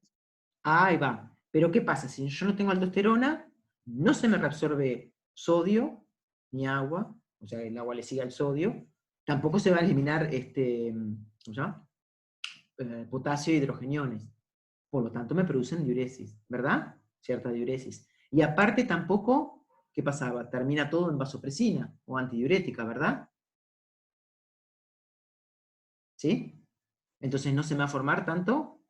Ahí va. Pero ¿qué pasa? Si yo no tengo aldosterona, no se me reabsorbe sodio ni agua, o sea, el agua le sigue al sodio, tampoco se va a eliminar ¿cómo se llama? Potasio e hidrogeniones. Por lo tanto, me producen diuresis, ¿verdad? Cierta diuresis. Y aparte tampoco, ¿qué pasaba? Termina todo en vasopresina o antidiurética, ¿verdad? ¿Sí? Entonces no se me va a formar tanto.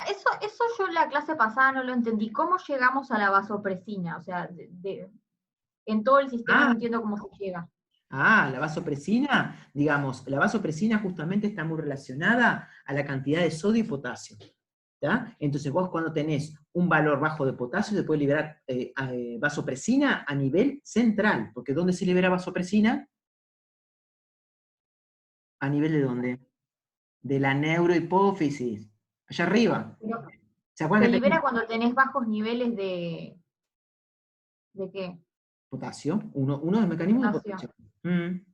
Eso yo en la clase pasada no lo entendí. ¿Cómo llegamos a la vasopresina? O sea, en todo el sistema no entiendo cómo se llega. La vasopresina, digamos, la vasopresina justamente está muy relacionada a la cantidad de sodio y potasio. ¿tá? Entonces vos cuando tenés un valor bajo de potasio se puede liberar vasopresina a nivel central, porque ¿dónde se libera vasopresina? ¿A nivel de dónde? De la neurohipófisis, allá arriba. Pero ¿Se acuerdan se que libera tenés cuando tenés bajos niveles ¿de qué? potasio? Uno de los mecanismos de Potasio. potasio.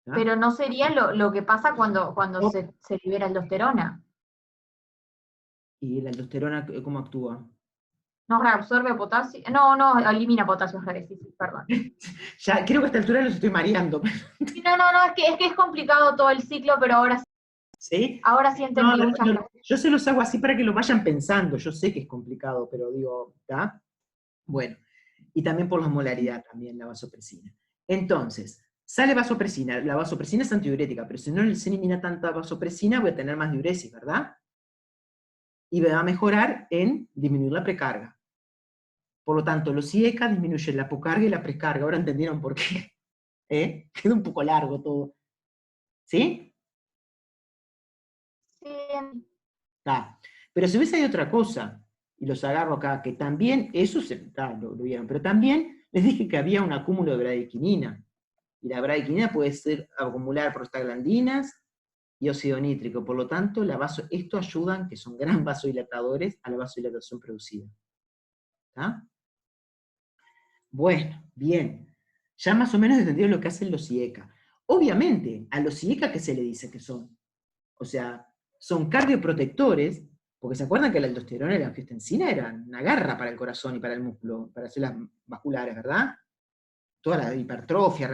¿Tá? Pero no sería lo que pasa cuando No. se libera aldosterona. ¿Y la aldosterona cómo actúa? No reabsorbe potasio. No, elimina potasio al revés, sí, perdón. Ya, creo que a esta altura los estoy mareando. No, es que es complicado todo el ciclo, pero ¿Sí? ahora sí No, entendí muchas cosas. yo se los hago así para que lo vayan pensando. Yo sé que es complicado, pero digo, ¿está? Bueno, y también por la molaridad, también la vasopresina. Entonces, sale vasopresina. La vasopresina es antidiurética, pero si no se elimina tanta vasopresina, voy a tener más diuresis, ¿verdad? Y me va a mejorar en disminuir la precarga. Por lo tanto, los IECA disminuyen la apocarga y la precarga. Ahora entendieron por qué. Queda un poco largo todo. ¿Sí? Sí, Está. Pero si ves hay otra cosa, y los agarro acá, que también, eso lo vieron, pero también les dije que había un acúmulo de bradykinin. Y la bradykinin puede ser acumular prostaglandinas y óxido nítrico. Por lo tanto, esto ayudan, que son gran vasodilatadores, a la vasodilatación producida. ¿Está? Bueno, bien. Ya más o menos entendieron lo que hacen los IECA. Obviamente, a los IECA, ¿qué se le dice que son? O sea, son cardioprotectores, porque se acuerdan que la aldosterona y la angiotensina eran una garra para el corazón y para el músculo, para células vasculares, ¿verdad? Toda la hipertrofia,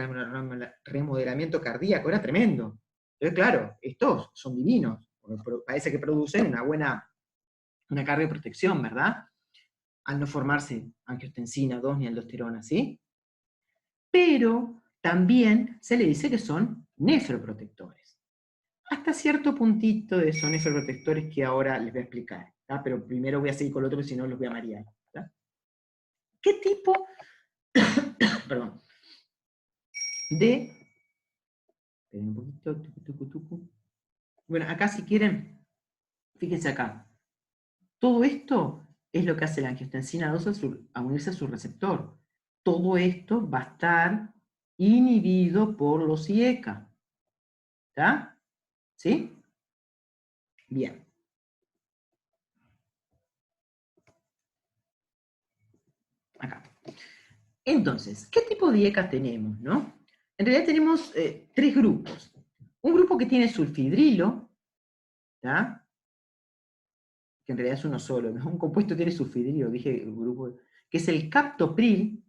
remodelamiento cardíaco, era tremendo. Entonces, claro, estos son divinos, porque parece que producen una cardioprotección, ¿verdad? Al no formarse angiotensina 2 ni aldosterona, ¿sí? Pero también se le dice que son nefroprotectores. Hasta cierto puntito de son nefroprotectores que ahora les voy a explicar, ¿tá? Pero primero voy a seguir con el otro, porque si no los voy a marear. ¿tá? ¿Qué tipo perdón, de... Esperen un poquito. Bueno, acá si quieren, fíjense acá. Todo esto es lo que hace la angiotensina 2 a unirse a su receptor. Todo esto va a estar inhibido por los IECA. ¿Está? ¿Sí? Bien. Acá. Entonces, ¿qué tipo de IECA tenemos, no? En realidad tenemos 3 grupos. Un grupo que tiene sulfidrilo, ¿tá? Que en realidad es uno solo, ¿no? Un compuesto tiene sulfidrilo, dije el grupo, que es el captopril.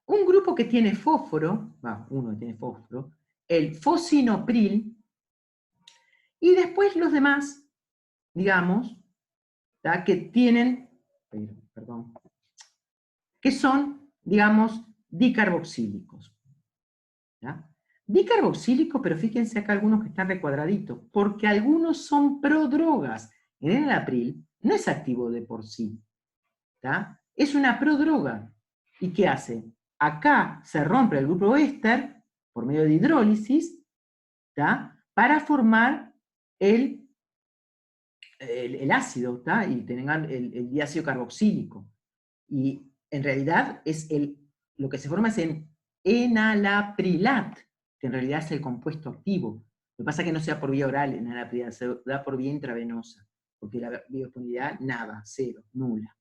Un grupo que tiene fósforo, uno que tiene fósforo, el fosinopril, y después los demás, digamos, ¿tá? Que tienen, perdón, que son, digamos, dicarboxílicos. ¿Ya? Dicarboxílicos, pero fíjense acá algunos que están recuadraditos, porque algunos son prodrogas. El enalapril no es activo de por sí, ¿tá? Es una prodroga. ¿Y qué hace? Acá se rompe el grupo éster por medio de hidrólisis, ¿tá? Para formar el ácido, ¿tá? Y tengan el diácido carboxílico. Y en realidad lo que se forma es en enalaprilat, que en realidad es el compuesto activo. Lo que pasa es que no se da por vía oral enalaprilat, se da por vía intravenosa, porque la biodisponibilidad, nada, cero, nula.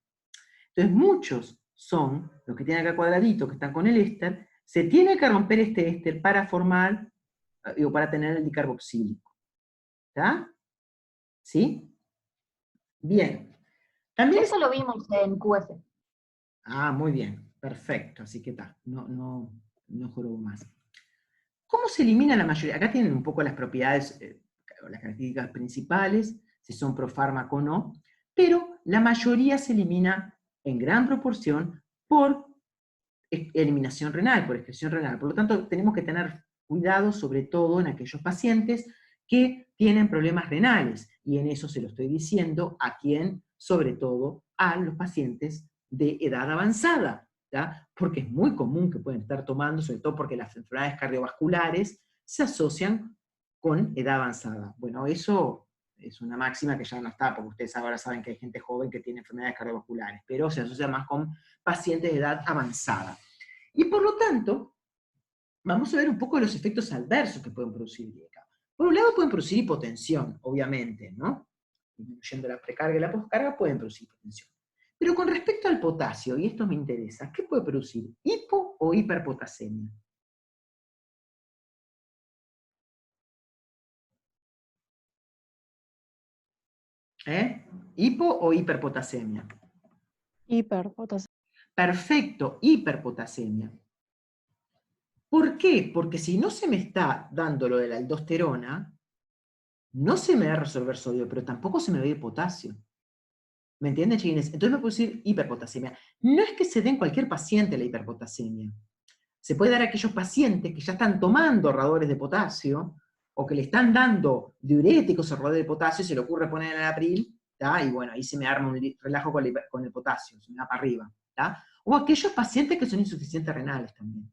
Entonces muchos son, los que tienen acá cuadraditos, que están con el éster, se tiene que romper este éster para formar, o para tener el dicarboxílico. ¿Está? ¿Sí? Bien. También eso lo vimos en QS. muy bien. Perfecto, así que está, no juro más. ¿Cómo se elimina la mayoría? Acá tienen un poco las propiedades, las características principales, si son profármaco o no, pero la mayoría se elimina en gran proporción por eliminación renal, por excreción renal. Por lo tanto, tenemos que tener cuidado, sobre todo en aquellos pacientes que tienen problemas renales, y en eso se lo estoy diciendo a quien, sobre todo, a los pacientes de edad avanzada, ¿tá? Porque es muy común que pueden estar tomando, sobre todo porque las enfermedades cardiovasculares se asocian con edad avanzada. Bueno, eso es una máxima que ya no está, porque ustedes ahora saben que hay gente joven que tiene enfermedades cardiovasculares, pero se asocia más con pacientes de edad avanzada. Y por lo tanto, vamos a ver un poco de los efectos adversos que pueden producir IECA. Por un lado pueden producir hipotensión, obviamente, ¿no? Disminuyendo la precarga y la poscarga pueden producir hipotensión. Pero con respecto al potasio, y esto me interesa, ¿qué puede producir? ¿Hipo o hiperpotasemia? ¿Hipo o hiperpotasemia? Hiperpotasemia. Perfecto, hiperpotasemia. ¿Por qué? Porque si no se me está dando lo de la aldosterona, no se me va a resolver sodio, pero tampoco se me va a ir potasio. ¿Me entienden, chiquines? Entonces me puedo decir hiperpotasemia. No es que se dé en cualquier paciente la hiperpotasemia. Se puede dar a aquellos pacientes que ya están tomando ahorradores de potasio, o que le están dando diuréticos ahorradores de potasio, y se le ocurre poner en el Abril, ¿tá? Y bueno, ahí se me arma un relajo con el potasio, se me va para arriba. ¿Tá? O aquellos pacientes que son insuficientes renales también,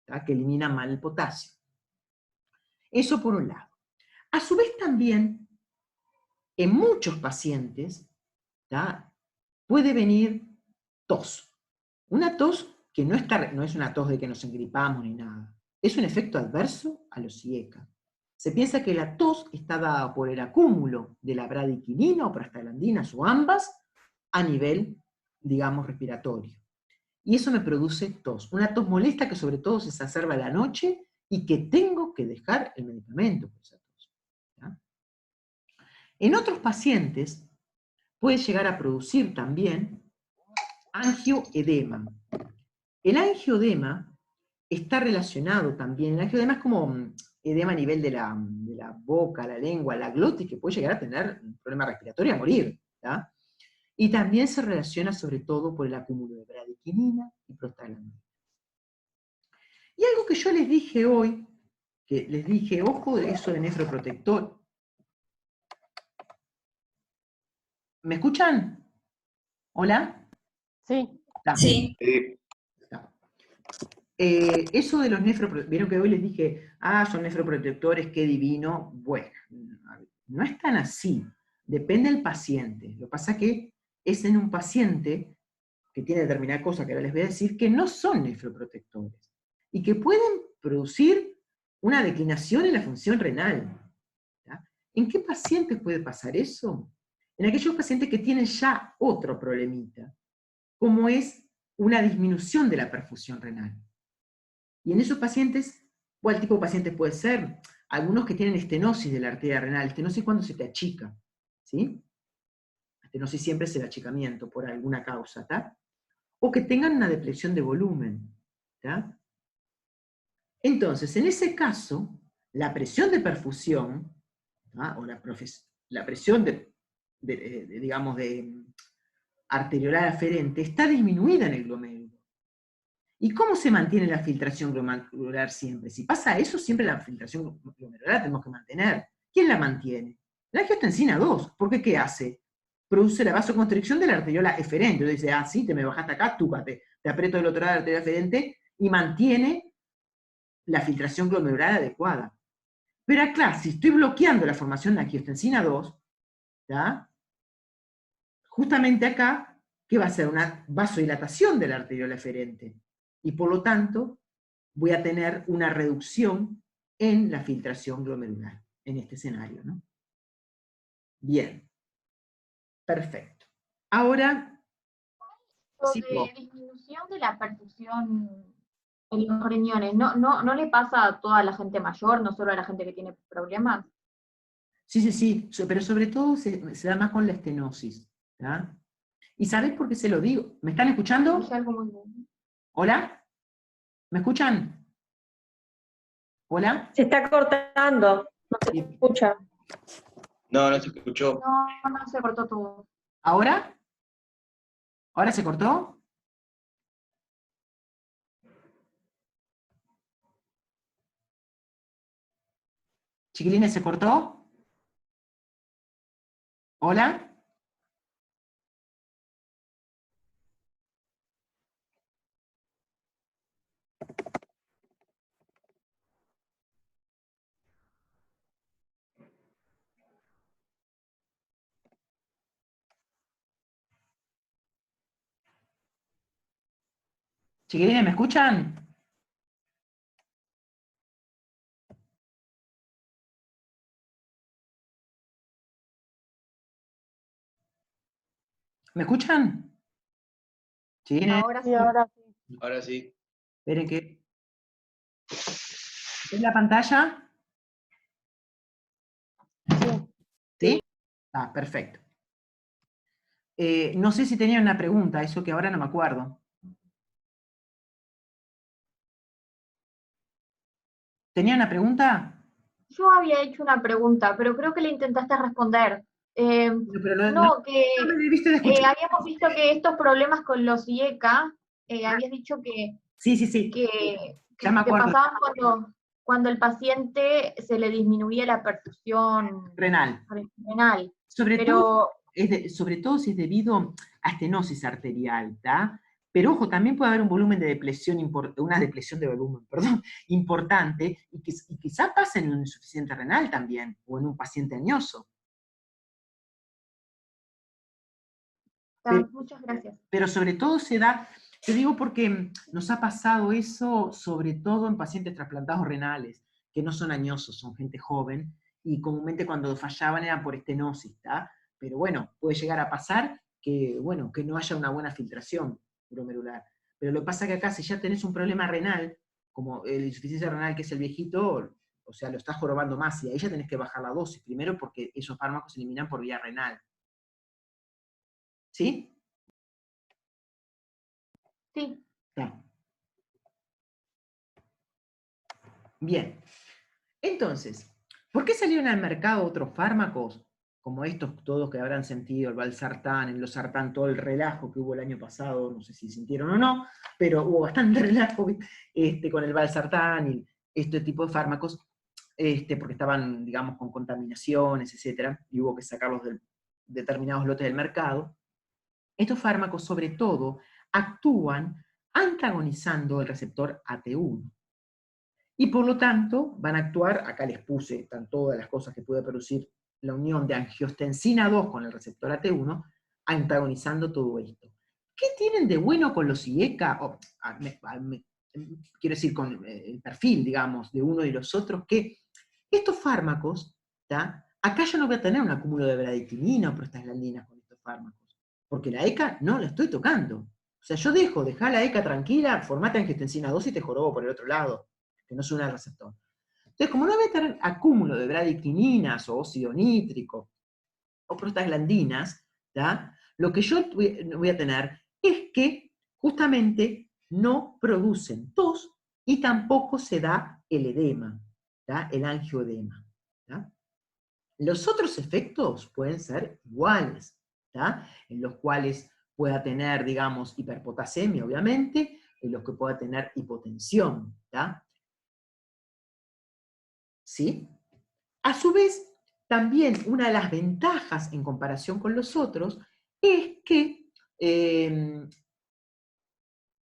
¿tá? Que eliminan mal el potasio. Eso por un lado. A su vez también, en muchos pacientes, ¿tá? Puede venir tos. Una tos que no es una tos de que nos engripamos ni nada. Es un efecto adverso a los IECA. Se piensa que la tos está dada por el acúmulo de la bradiquinina o prostaglandinas o ambas a nivel, digamos, respiratorio. Y eso me produce tos. Una tos molesta que sobre todo se exacerba a la noche y que tengo que dejar el medicamento por esa tos. ¿Tá? En otros pacientes puede llegar a producir también angioedema. El angioedema está relacionado también, el angioedema es como edema a nivel de la boca, la lengua, la glotis, que puede llegar a tener un problema respiratorio y a morir. ¿tá? Y también se relaciona sobre todo por el acúmulo de bradiquinina y prostaglandina. Y algo que yo les dije hoy, que les dije, ojo de eso de nefroprotector. ¿Me escuchan? ¿Hola? Sí. Sí. Eso de los nefroprotectores, vieron que hoy les dije, son nefroprotectores, qué divino. Bueno, no es tan así, depende del paciente. Lo que pasa es que es en un paciente que tiene determinada cosa que ahora les voy a decir, que no son nefroprotectores, y que pueden producir una declinación en la función renal. ¿tá? ¿En qué pacientes puede pasar eso? En aquellos pacientes que tienen ya otro problemita, como es una disminución de la perfusión renal. Y en esos pacientes, ¿cuál tipo de pacientes puede ser? Algunos que tienen estenosis de la arteria renal. Estenosis es cuando se te achica, ¿sí? Estenosis siempre es el achicamiento por alguna causa, ¿tá? O que tengan una depresión de volumen, ¿tá? Entonces, en ese caso, la presión de perfusión, ¿tá? O la presión digamos, de arteriolar aferente está disminuida en el glomérulo. ¿Y cómo se mantiene la filtración glomerular siempre? Si pasa eso, siempre la filtración glomerular la tenemos que mantener. ¿Quién la mantiene? La angiotensina 2. ¿Por qué qué hace? Produce la vasoconstricción de la arteriola eferente. Entonces dice, sí, te me bajaste acá, túcate. Te aprieto del otro lado de la arteriola eferente y mantiene la filtración glomerular adecuada. Pero acá, si estoy bloqueando la formación de angiotensina 2, ¿tá? Justamente acá, ¿qué va a ser? Una vasodilatación de la arteriola eferente. Y por lo tanto, voy a tener una reducción en la filtración glomerular, en este escenario, ¿no? Bien. Perfecto. Ahora, sí, De disminución de la perfusión en los riñones, ¿no le pasa a toda la gente mayor, no solo a la gente que tiene problemas? sí, pero sobre todo se da más con la estenosis. ¿tá? ¿Y sabés por qué se lo digo? ¿Me están escuchando? Dije algo muy bueno. ¿Hola? ¿Me escuchan? ¿Hola? Se está cortando, no se Bien. escucha. No, no se escuchó. No se cortó todo. ¿Ahora? ¿Ahora se cortó? Chiquilines, ¿se cortó? ¿Hola? Chiquilines, ¿me escuchan? ¿Me escuchan? Chiquilines, Ahora Y sí. ahora sí. Ahora sí. esperen que... ¿Ven la pantalla? Sí. ¿Sí? Ah, perfecto. No sé si tenían una pregunta, eso que ahora no me acuerdo. ¿Tenía una pregunta? Yo había hecho una pregunta, pero creo que le intentaste responder. No, pero no No, que me debiste de escuchar. habíamos visto que estos problemas con los IECA, habías dicho que Sí, sí, sí. Ya me acuerdo. pasaban cuando el paciente se le disminuía la perfusión Renal. renal. Sobre Pero todo si es debido a estenosis arterial, ¿tá? Pero ojo, también puede haber un volumen de depresión, una depresión de volumen, perdón, importante, y quizá pase en un insuficiente renal también, o en un paciente añoso. muchas gracias. Pero sobre todo se da, te digo porque nos ha pasado eso, sobre todo en pacientes trasplantados renales, que no son añosos, son gente joven, y comúnmente cuando fallaban eran por estenosis, ¿tá? Pero bueno, puede llegar a pasar que, bueno, que no haya una buena filtración glomerular. Pero lo que pasa es que acá, si ya tenés un problema renal, como la insuficiencia renal, que es el viejito, o sea, lo estás jorobando más, y ahí ya tenés que bajar la dosis, primero porque esos fármacos se eliminan por vía renal. ¿Sí? Sí. Está. Bien. Entonces, ¿por qué salieron al mercado otros fármacos, como estos todos que habrán sentido, el valsartán, el losartán, todo el relajo que hubo el año pasado, no sé si sintieron o no, pero hubo bastante relajo con el valsartán y este tipo de fármacos, porque estaban, digamos, con contaminaciones, etcétera, y hubo que sacarlos de determinados lotes del mercado. Estos fármacos, sobre todo, actúan antagonizando el receptor AT1. Y por lo tanto van a actuar, acá les puse, están todas las cosas que puede producir la unión de angiostensina 2 con el receptor AT1, antagonizando todo esto. ¿Qué tienen de bueno con los IECA? Quiero decir, con el perfil, digamos, de uno y los otros, que estos fármacos, ¿tá? Acá yo no voy a tener un acúmulo de bradykinin o prostaglandinas con estos fármacos, porque la ECA no la estoy tocando. O sea, yo dejá la ECA tranquila, formate angiostensina 2 y te jorobo por el otro lado, que no se une al receptor. Entonces, como no voy a tener acúmulo de bradykininas o óxido nítrico o prostaglandinas, ¿tá? Lo que yo voy a tener es que justamente no producen tos y tampoco se da el edema, ¿tá? El angioedema. ¿Tá? Los otros efectos pueden ser iguales, ¿tá? En los cuales pueda tener, digamos, hiperpotasemia, obviamente, en los que pueda tener hipotensión, ¿tá? ¿Sí? A su vez, también una de las ventajas en comparación con los otros es que,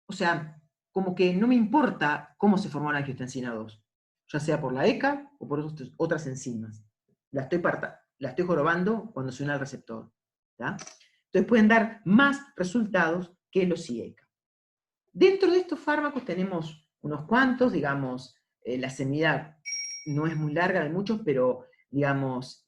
o sea, como que no me importa cómo se formó la angiotensina 2, ya sea por la ECA o por otras enzimas. La estoy jorobando cuando se une al receptor. ¿tá? Entonces pueden dar más resultados que los IECA. Dentro de estos fármacos tenemos unos cuantos, digamos, la semidad no es muy larga de muchos, pero digamos,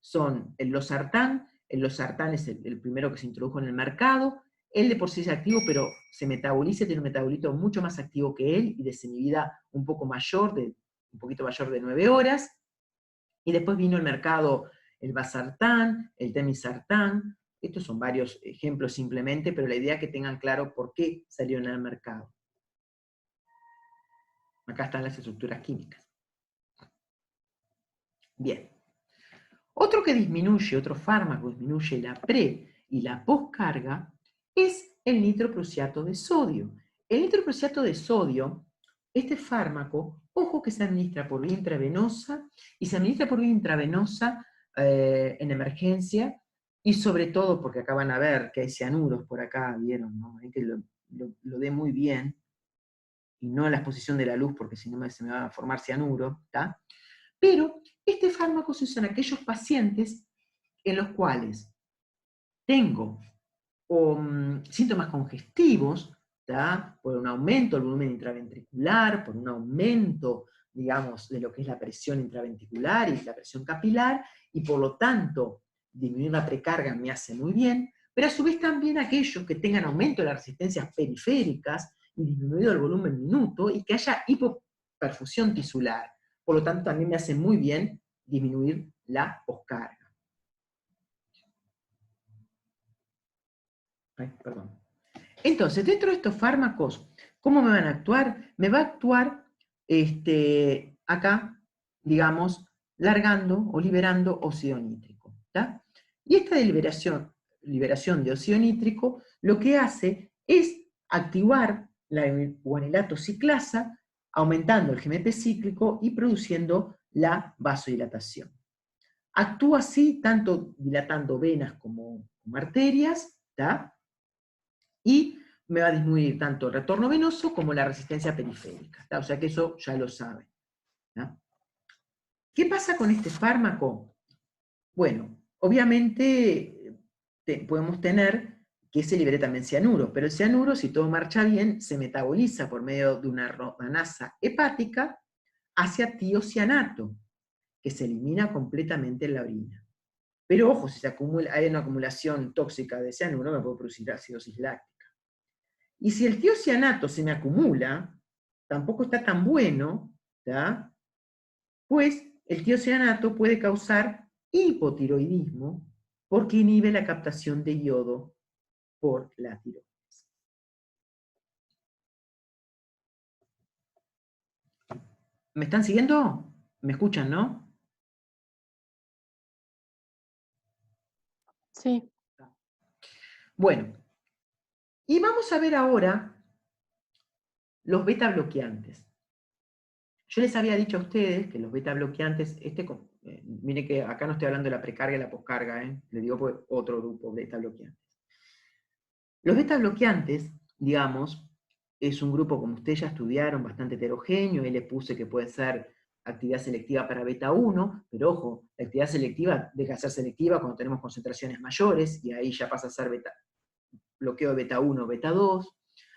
son el losartán es el primero que se introdujo en el mercado, él de por sí es activo, pero se metaboliza, tiene un metabolito mucho más activo que él, y de semivida un poco mayor, un poquito mayor de 9 horas, y después vino el mercado el vasartán, el temisartán, Estos son varios ejemplos simplemente, pero la idea es que tengan claro por qué salieron al mercado. Acá están las estructuras químicas. Bien. Otro que disminuye, otro fármaco que disminuye la pre y la poscarga es el nitroprusiato de sodio. El nitroprusiato de sodio, este fármaco, ojo que se administra por vía intravenosa, y se administra por vía intravenosa en emergencia, y sobre todo, porque acá van a ver que hay cianuros por acá, vieron, ¿no? Hay que lo dé muy bien, y no a la exposición de la luz, porque si no se me va a formar cianuro, ¿está? Pero este fármaco se usa en aquellos pacientes en los cuales tengo síntomas congestivos, ¿tá? Por un aumento del volumen intraventricular, por un aumento, digamos, de lo que es la presión intraventricular y la presión capilar, y por lo tanto, disminuir la precarga me hace muy bien, pero a su vez también aquellos que tengan aumento de las resistencias periféricas y disminuido el volumen minuto, y que haya hipoperfusión tisular. Por lo tanto, también me hace muy bien disminuir la poscarga. Perdón. Entonces, dentro de estos fármacos, ¿cómo me van a actuar? Me va a actuar acá, digamos, largando o liberando óxido nítrico. ¿Tá? Y esta liberación de óxido nítrico lo que hace es activar la guanilato ciclasa, aumentando el GMP cíclico y produciendo la vasodilatación. Actúa así, tanto dilatando venas como arterias, ¿tá? Y me va a disminuir tanto el retorno venoso como la resistencia periférica, ¿tá? O sea que eso ya lo saben, ¿tá? ¿Qué pasa con este fármaco? Bueno, obviamente podemos tener que se libere también cianuro, pero el cianuro, si todo marcha bien, se metaboliza por medio de una rodanasa hepática hacia tiocianato, que se elimina completamente en la orina. Pero ojo, si hay una acumulación tóxica de cianuro, me puede producir acidosis láctica. Y si el tiocianato se me acumula, tampoco está tan bueno, ¿tá? Pues el tiocianato puede causar hipotiroidismo porque inhibe la captación de yodo por la tiroides. ¿Me están siguiendo? ¿Me escuchan, no? Sí. Bueno, y vamos a ver ahora los beta bloqueantes. Yo les había dicho a ustedes que los beta bloqueantes, miren que acá no estoy hablando de la precarga y la poscarga, le digo por otro grupo de beta bloqueantes. Los beta bloqueantes, digamos, es un grupo, como ustedes ya estudiaron, bastante heterogéneo, y le puse que puede ser actividad selectiva para beta 1, pero ojo, la actividad selectiva deja de ser selectiva cuando tenemos concentraciones mayores, y ahí ya pasa a ser bloqueo de beta 1 o beta 2.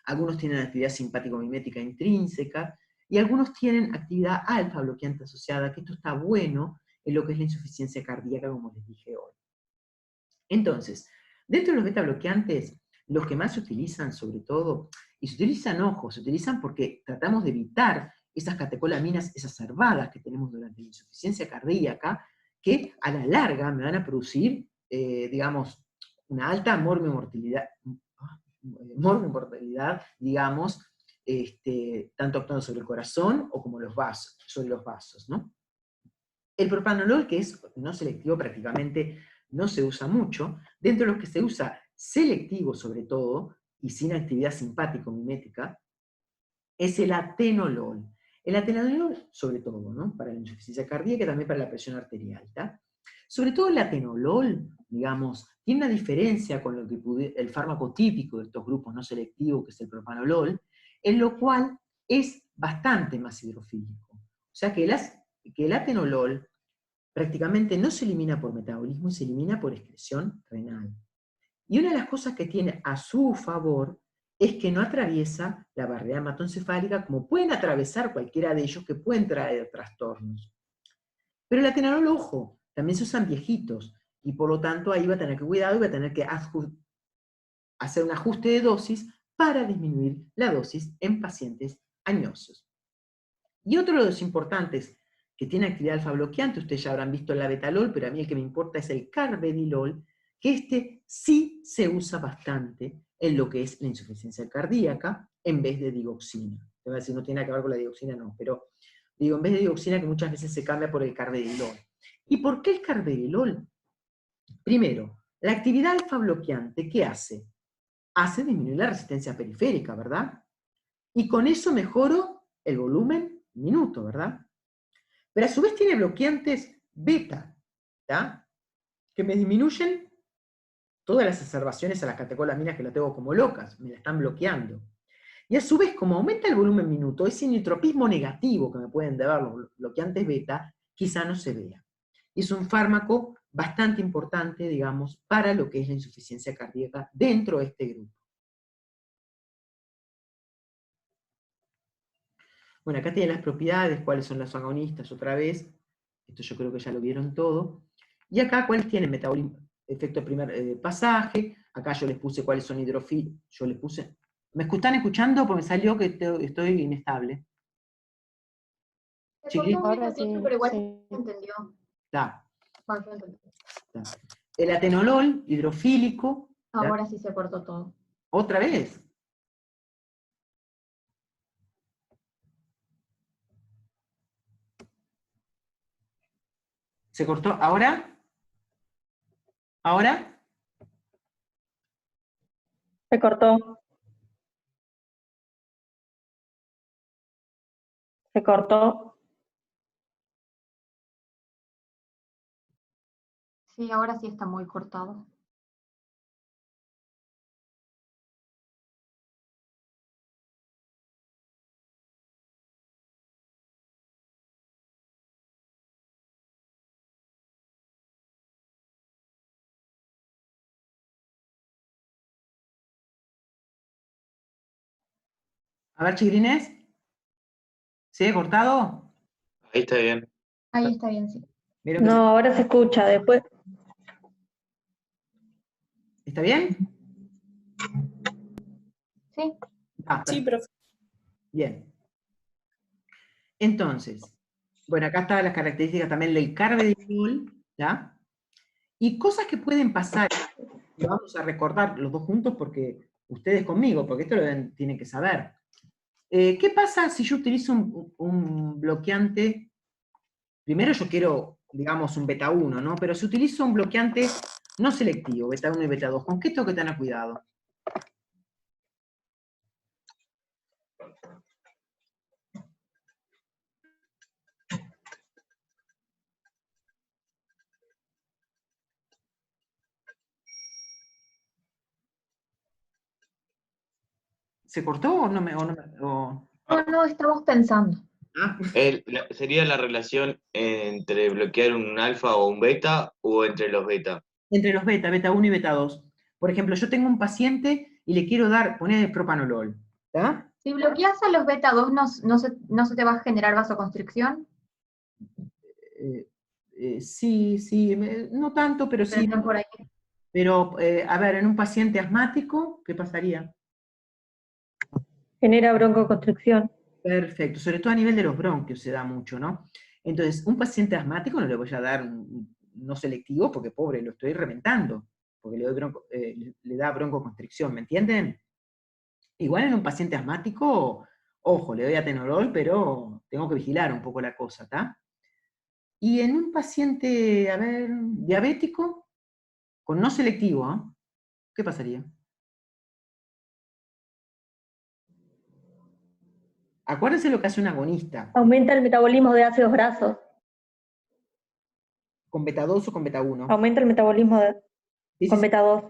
Algunos tienen actividad simpático-mimética intrínseca, y algunos tienen actividad alfa bloqueante asociada, que esto está bueno en lo que es la insuficiencia cardíaca, como les dije hoy. Entonces, dentro de los beta bloqueantes, los que más se utilizan sobre todo, y se utilizan, ojo, se utilizan porque tratamos de evitar esas catecolaminas exacerbadas que tenemos durante la insuficiencia cardíaca, que a la larga me van a producir, digamos, una alta morbi-mortalidad, digamos, tanto actuando sobre el corazón o como sobre los vasos, ¿no? El propranolol, que es no selectivo, prácticamente no se usa mucho. Dentro de los que se usa selectivo sobre todo, y sin actividad simpático-mimética, es el atenolol. El atenolol sobre todo, ¿no? Para la insuficiencia cardíaca y también para la presión arterial, ¿tá? Sobre todo el atenolol, digamos, tiene una diferencia con lo que el fármaco típico de estos grupos no selectivos, que es el propranolol, en lo cual es bastante más hidrofílico. O sea que el atenolol prácticamente no se elimina por metabolismo, se elimina por excreción renal. Y una de las cosas que tiene a su favor es que no atraviesa la barrera hematoencefálica, como pueden atravesar cualquiera de ellos que pueden traer trastornos. Pero el atenolol, ojo, también se usan viejitos, y por lo tanto ahí va a tener que cuidado y va a tener que hacer un ajuste de dosis para disminuir la dosis en pacientes añosos. Y otro de los importantes que tiene actividad alfa bloqueante, ustedes ya habrán visto el labetalol, pero a mí el que me importa es el carvedilol, que este sí se usa bastante en lo que es la insuficiencia cardíaca en vez de digoxina. Te voy a decir, no tiene nada que ver con la digoxina, no, pero digo, en vez de digoxina que muchas veces se cambia por el carvedilol. ¿Y por qué el carvedilol? Primero, la actividad alfa bloqueante, ¿qué hace? Hace disminuir la resistencia periférica, ¿verdad? Y con eso mejoro el volumen minuto, ¿verdad? Pero a su vez tiene bloqueantes beta, ¿tá? Que me disminuyen todas las exacerbaciones a las catecolaminas que la tengo como locas, me la están bloqueando. Y a su vez, como aumenta el volumen minuto, ese initropismo negativo que me pueden dar los bloqueantes beta, quizá no se vea. Y es un fármaco bastante importante, digamos, para lo que es la insuficiencia cardíaca dentro de este grupo. Bueno, acá tienen las propiedades, cuáles son los agonistas otra vez. Esto yo creo que ya lo vieron todo. Y acá cuáles tienen metabolismo, efecto de primer pasaje. Acá yo les puse cuáles son hidrofilos. Yo les puse... ¿Me están escuchando? Porque me salió que estoy inestable. Se cortó un Ahora minutito, sí, pero igual sí. se entendió. Está. Bueno, yo entendí. El atenolol hidrofílico. ¿Tá? Ahora sí se cortó todo. Otra vez. ¿Se cortó? ¿Ahora? ¿Ahora? Se cortó. Se cortó. Sí, ahora sí está muy cortado. A ver, chiquilines. ¿Se cortado? Ahí está bien. Ahí está bien, sí. ¿Vieron que No, ahora se escucha. Después. ¿Está bien? Sí. Ah, Sí, perfecto. profe. Bien. Entonces, bueno, acá están las características también del carvedilol, ¿ya? Y cosas que pueden pasar, lo vamos a recordar los dos juntos porque ustedes conmigo, porque esto tienen que saber. ¿Qué pasa si yo utilizo un bloqueante? Primero yo quiero, digamos, un beta 1, ¿no? Pero si utilizo un bloqueante no selectivo, beta 1 y beta 2, ¿con qué tengo que tener cuidado? ¿Se cortó o no me... No, no, estamos pensando. Ah, ¿Sería la relación entre bloquear un alfa o un beta o entre los beta? entre los beta 1 y beta 2. Por ejemplo, yo tengo un paciente y le quiero dar, poner propanolol, ¿está? Si bloqueas a los beta 2, ¿no se te va a generar vasoconstricción? Sí, no tanto, pero sí. Pero por ahí. Pero, a ver, en un paciente asmático, ¿qué pasaría? Genera broncoconstricción. Perfecto, sobre todo a nivel de los bronquios se da mucho, ¿no? Entonces, un paciente asmático no le voy a dar un no selectivo porque, pobre, lo estoy reventando, porque le da broncoconstricción, ¿me entienden? Igual en un paciente asmático, ojo, le doy atenolol, pero tengo que vigilar un poco la cosa, ¿está? Y en un paciente, a ver, diabético, con no selectivo, ¿eh? ¿Qué pasaría? Acuérdense lo que hace un agonista, Aumenta el metabolismo de ácidos grasos. con beta 2 o con beta 1. Aumenta el metabolismo con beta 2.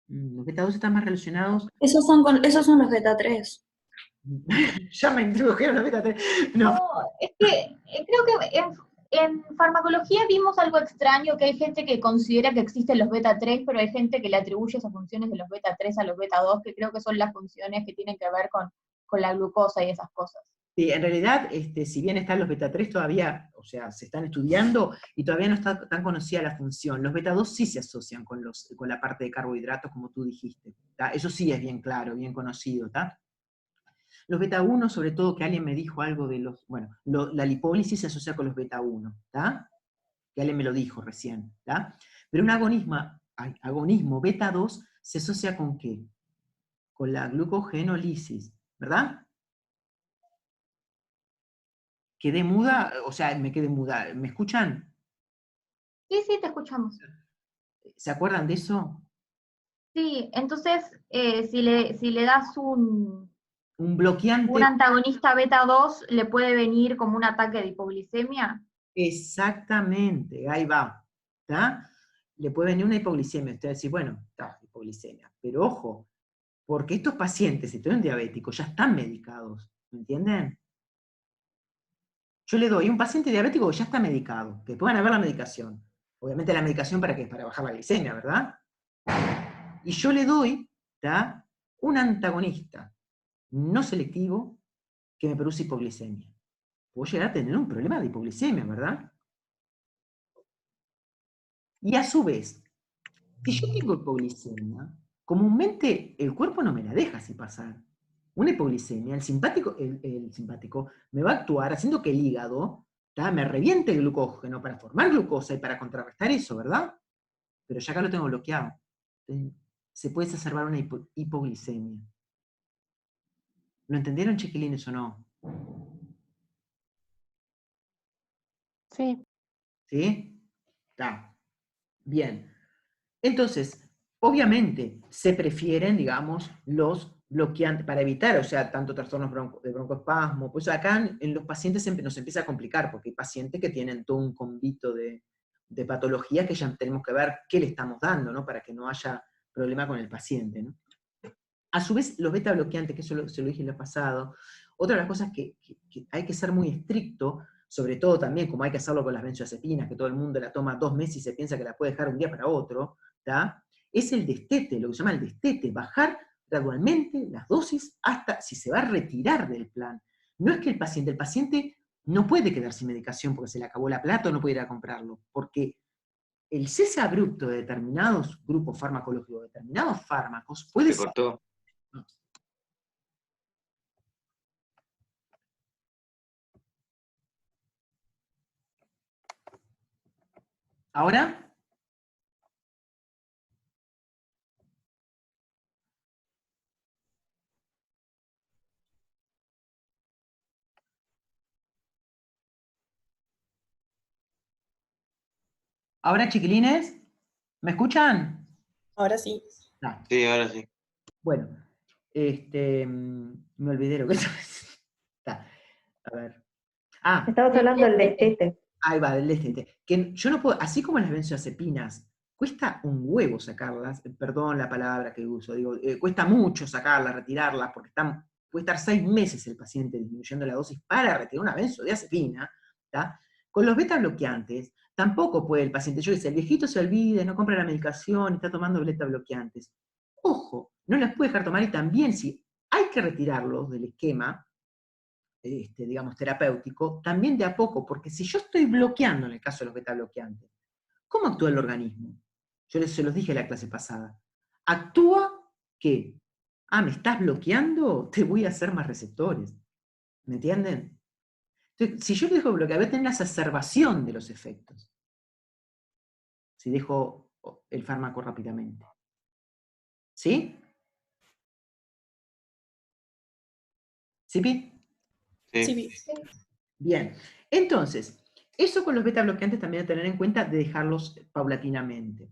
Los beta 2 están más relacionados. Esos son los beta 3. Ya me introdujeron los beta 3. No. No, es que creo que en farmacología vimos algo extraño, que hay gente que considera que existen los beta 3, pero hay gente que le atribuye esas funciones de los beta 3 a los beta 2, que creo que son las funciones que tienen que ver con la glucosa y esas cosas. Sí, en realidad, si bien están los beta 3 todavía, o sea, se están estudiando y todavía no está tan conocida la función. Los beta 2 sí se asocian con la parte de carbohidratos, como tú dijiste, ¿tá? Eso sí es bien claro, bien conocido, ¿tá? Los beta 1, sobre todo, que alguien me dijo algo de los, bueno, la lipólisis se asocia con los beta 1, ¿tá? Que alguien me lo dijo recién, ¿tá? Pero un agonismo beta 2 se asocia con ¿qué? Con la glucogenólisis, ¿verdad? ¿Quedé muda? O sea, me quedé muda. ¿Me escuchan? Sí, sí, te escuchamos. ¿Se acuerdan de eso? Sí, entonces, si le das un bloqueante. antagonista beta 2, ¿le puede venir como un ataque de hipoglicemia? Exactamente, ahí va. ¿Está? Le puede venir una hipoglicemia. Usted va a decir, bueno, está, hipoglicemia. Pero ojo, porque estos pacientes, si tienen diabéticos, ya están medicados. ¿Me entienden? Yo le doy a un paciente diabético que ya está medicado, que puedan haber la medicación. Obviamente la medicación para qué? Para bajar la glicemia, ¿verdad? Y yo le doy, ¿tá?, un antagonista no selectivo que me produce hipoglicemia. Puedo llegar a tener un problema de hipoglicemia, ¿verdad? Y a su vez, si yo tengo hipoglicemia, comúnmente el cuerpo no me la deja así pasar. Una hipoglicemia, el simpático me va a actuar haciendo que el hígado, ¿tá?, me reviente el glucógeno para formar glucosa y para contrarrestar eso, ¿verdad? Pero ya acá lo tengo bloqueado. Entonces, se puede exacerbar una hipoglicemia. ¿Lo entendieron, chiquilines, o no? Sí. ¿Sí? Está. Bien. Entonces, obviamente, se prefieren, digamos, los bloqueantes para evitar, o sea, tanto trastornos de broncoespasmo. Pues acá en los pacientes nos empieza a complicar, porque hay pacientes que tienen todo un convito de patología que ya tenemos que ver qué le estamos dando, ¿no? Para que no haya problema con el paciente, ¿no? A su vez, los beta bloqueantes, que eso se lo dije en lo pasado, otra de las cosas que hay que ser muy estricto, sobre todo también, como hay que hacerlo con las benzodiazepinas, que todo el mundo la toma 2 meses y se piensa que la puede dejar un día para otro, ¿tá?, es el destete, lo que se llama el destete, bajar gradualmente las dosis hasta si se va a retirar del plan. No es que el paciente no puede quedar sin medicación porque se le acabó la plata o no puede ir a comprarlo, porque el cese abrupto de determinados grupos farmacológicos, de determinados fármacos, puede Se ser... cortó. ¿Ahora? ¿Ahora, chiquilines? ¿Me escuchan? Ahora sí. Ah, Sí, ahora sí. bueno, me olvidé lo que está. A ver. Ah, Estabas hablando del destete. ahí va, del destete. Que yo no puedo, así como las benzodiazepinas, cuesta un huevo sacarlas, perdón la palabra que uso, digo, cuesta mucho sacarlas, retirarlas, porque puede estar 6 meses el paciente disminuyendo la dosis para retirar una benzodiazepina, ¿tá? Con los beta bloqueantes, tampoco puede el paciente, yo decía, el viejito se olvida, no compra la medicación, está tomando beta bloqueantes. Ojo, no las puede dejar tomar, y también si hay que retirarlos del esquema, digamos, terapéutico, también de a poco, porque si yo estoy bloqueando, en el caso de los beta bloqueantes, ¿cómo actúa el organismo? Yo se los dije en la clase pasada. Actúa que, me estás bloqueando, te voy a hacer más receptores. ¿Me entienden? Entonces, si yo dejo bloquear, voy a tener una exacerbación de los efectos. Si dejo el fármaco rápidamente. ¿Sí? ¿Sí, Pi? Sí. Sí. Bien. Entonces, eso con los beta bloqueantes también a tener en cuenta de dejarlos paulatinamente.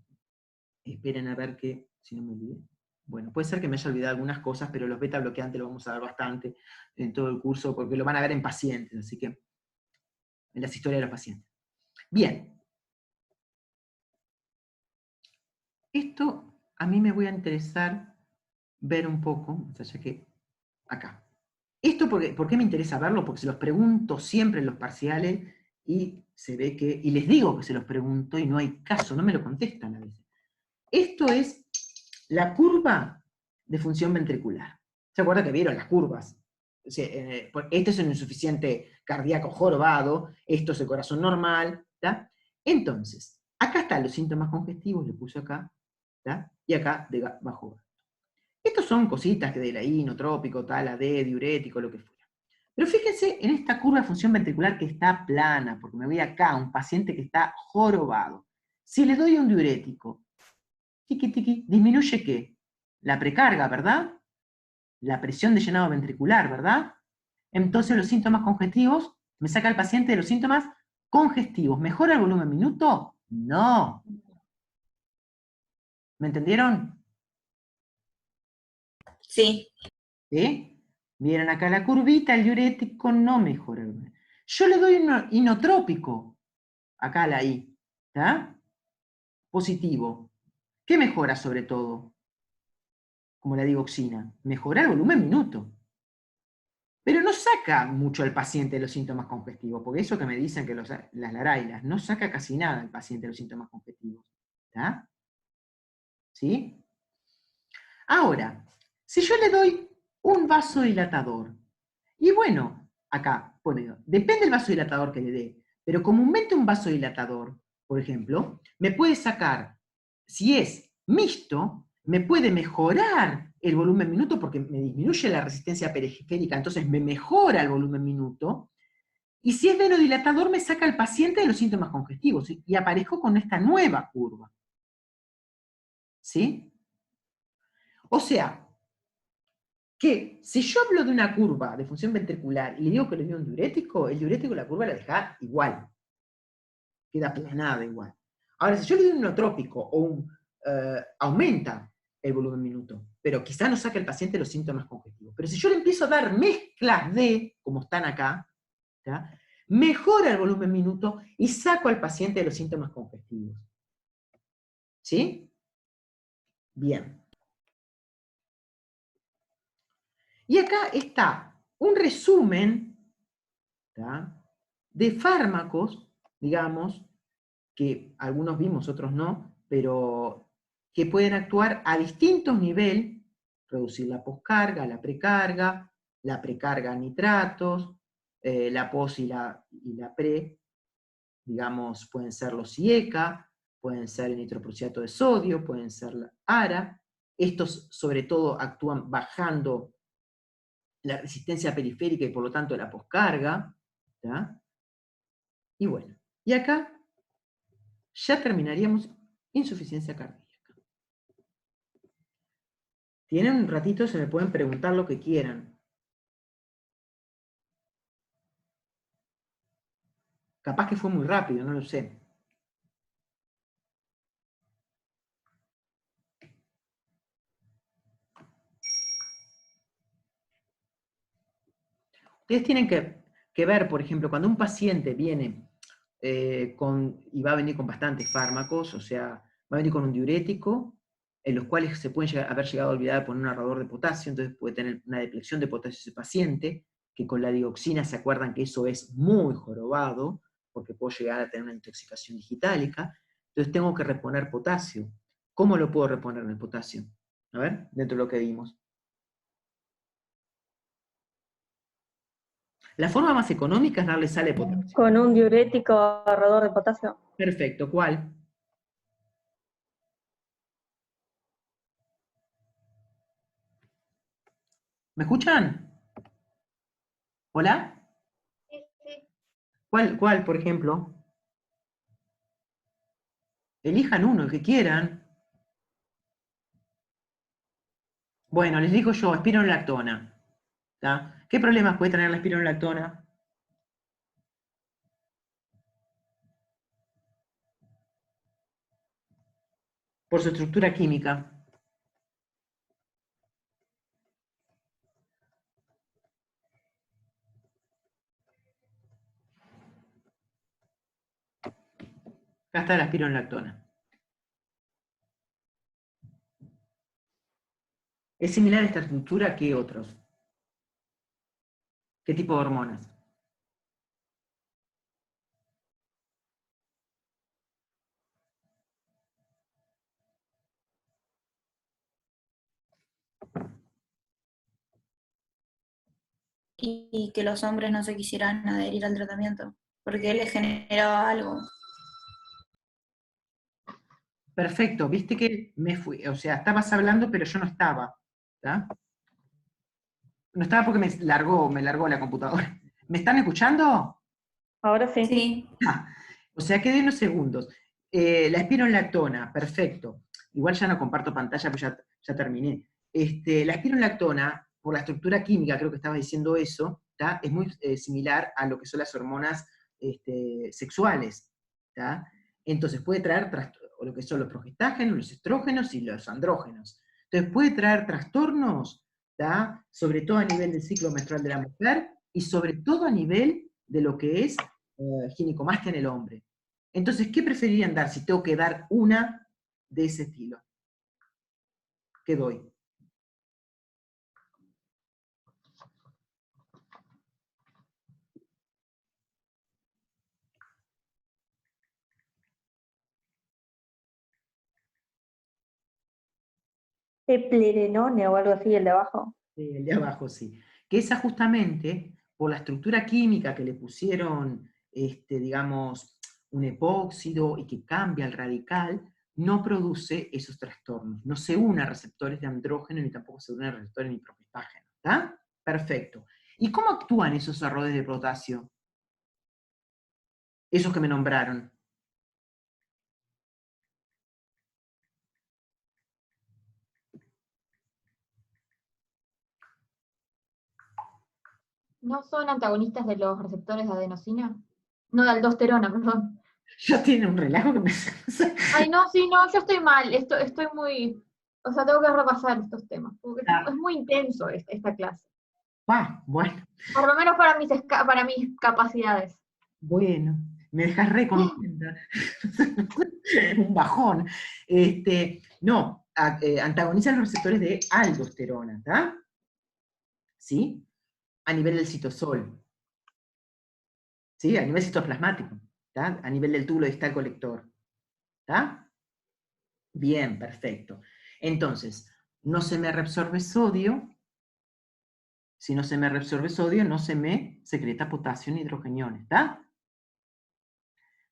Esperen a ver que, si no me olvidé. Bueno, puede ser que me haya olvidado algunas cosas, pero los beta bloqueantes lo vamos a ver bastante en todo el curso, porque lo van a ver en pacientes, así que en las historias de los pacientes. Bien. Esto a mí me voy a interesar ver un poco, o sea, que acá. Esto, ¿por qué me interesa verlo? Porque se los pregunto siempre en los parciales y se ve que, y les digo que se los pregunto y no hay caso, no me lo contestan a veces. Esto es la curva de función ventricular. ¿Se acuerdan que vieron las curvas? Este es un insuficiente cardíaco jorobado, esto es el corazón normal, ¿tá? Entonces, acá están los síntomas congestivos, le puse acá, ¿tá? Y acá de bajo. Estos son cositas que de la inotrópico, tal, AD, diurético, lo que fuera. Pero fíjense en esta curva de función ventricular que está plana, porque me voy acá, un paciente que está jorobado. Si le doy un diurético, tiqui, tiqui, ¿disminuye qué? La precarga, ¿verdad? La presión de llenado ventricular, ¿verdad? Entonces los síntomas congestivos, me saca el paciente de los síntomas congestivos. ¿Mejora el volumen minuto? No. ¿Me entendieron? Sí. ¿Sí? Vieron acá la curvita, el diurético no mejora el volumen. Yo le doy un inotrópico, acá la I, ¿está? Positivo. ¿Qué mejora sobre todo? Como la digoxina, mejora el volumen minuto. Pero no saca mucho al paciente de los síntomas congestivos, porque eso que me dicen que las larailas, no saca casi nada al paciente de los síntomas congestivos. ¿Está? ¿Sí? Ahora, si yo le doy un vasodilatador, y bueno, acá pone, depende del vasodilatador que le dé, pero comúnmente un vasodilatador, por ejemplo, me puede sacar, si es mixto, me puede mejorar el volumen minuto porque me disminuye la resistencia periférica, entonces me mejora el volumen minuto, y si es venodilatador me saca al paciente de los síntomas congestivos, y aparezco con esta nueva curva. ¿Sí? O sea, que si yo hablo de una curva de función ventricular y le digo que le doy un diurético, el diurético la curva la deja igual. Queda aplanada igual. Ahora, si yo le doy un inotrópico o aumenta el volumen minuto, pero quizá no saca el paciente los síntomas congestivos. Pero si yo le empiezo a dar mezclas de, como están acá, ¿tá? Mejora el volumen minuto y saco al paciente de los síntomas congestivos. ¿Sí? Bien. Y acá está un resumen, ¿tá?, de fármacos, digamos, que algunos vimos, otros no, pero que pueden actuar a distintos niveles, reducir la poscarga, la precarga a nitratos, la pos y la pre, digamos, pueden ser los IECA, pueden ser el nitroprusiato de sodio, pueden ser la ARA. Estos sobre todo actúan bajando la resistencia periférica y por lo tanto la poscarga. ¿Tá? Y bueno, y acá ya terminaríamos insuficiencia cardíaca. Tienen un ratito, se me pueden preguntar lo que quieran. Capaz que fue muy rápido, no lo sé. Ustedes tienen que ver, por ejemplo, cuando un paciente viene y va a venir con bastantes fármacos, o sea, va a venir con un diurético, en los cuales se pueden haber llegado a olvidar de poner un narrador de potasio, entonces puede tener una depleción de potasio ese paciente, que con la dioxina se acuerdan que eso es muy jorobado, porque puedo llegar a tener una intoxicación digitálica, entonces tengo que reponer potasio. ¿Cómo lo puedo reponer en el potasio? A ver, dentro de lo que vimos. La forma más económica es darle sal de potasio. Con un diurético ahorrador de potasio. Perfecto, ¿cuál? ¿Me escuchan? ¿Hola? Sí, sí. ¿Cuál, por ejemplo? Elijan uno, el que quieran. Bueno, les digo yo, espironolactona. ¿Tá? ¿Qué problemas puede tener la espironolactona? Por su estructura química. Acá está la espironolactona. ¿Es similar a esta estructura que otros? ¿Qué tipo de hormonas? Y que los hombres no se quisieran adherir al tratamiento, porque les generaba algo. Perfecto, viste que me fui, o sea, estabas hablando, pero yo no estaba. ¿Tá? No estaba porque me largó la computadora. ¿Me están escuchando? Ahora sí. Sí. O sea, quedé unos segundos. La espironolactona, perfecto. igual ya no comparto pantalla, pero ya terminé. La espironolactona, por la estructura química, creo que estabas diciendo eso, ¿tá? Es muy similar a lo que son las hormonas sexuales, ¿tá? Entonces puede traer o lo que son los progestágenos, los estrógenos y los andrógenos. Entonces puede traer trastornos, ¿tá? Sobre todo a nivel del ciclo menstrual de la mujer, y sobre todo a nivel de lo que es ginecomastia en el hombre. Entonces, ¿qué preferirían dar si tengo que dar una de ese estilo? ¿Qué doy? Eplerenone o algo así, el de abajo. El de abajo, sí. Que esa justamente, por la estructura química que le pusieron, digamos, un epóxido y que cambia el radical, no produce esos trastornos. No se une a receptores de andrógeno ni tampoco se une a receptores ni progestágeno. ¿Está? Perfecto. ¿Y cómo actúan esos arrodes de potasio? Esos que me nombraron. ¿No son antagonistas de los receptores de adenosina? No, de aldosterona, perdón. Ya tiene un relajo que me... Ay, no, sí, no, yo estoy mal, estoy muy... O sea, tengo que repasar estos temas, porque es muy intenso esta clase. Bueno. Por lo menos para mis capacidades. Bueno, me dejas re contenta. Un bajón. No, antagonizan los receptores de aldosterona, ¿está? ¿Sí? A nivel del citosol. ¿Sí? A nivel citoplasmático. ¿Está? A nivel del túbulo distal colector. ¿Está? Bien, perfecto. Entonces, no se me reabsorbe sodio. Si no se me reabsorbe sodio, no se me secreta potasio ni hidrogeniones, ¿está?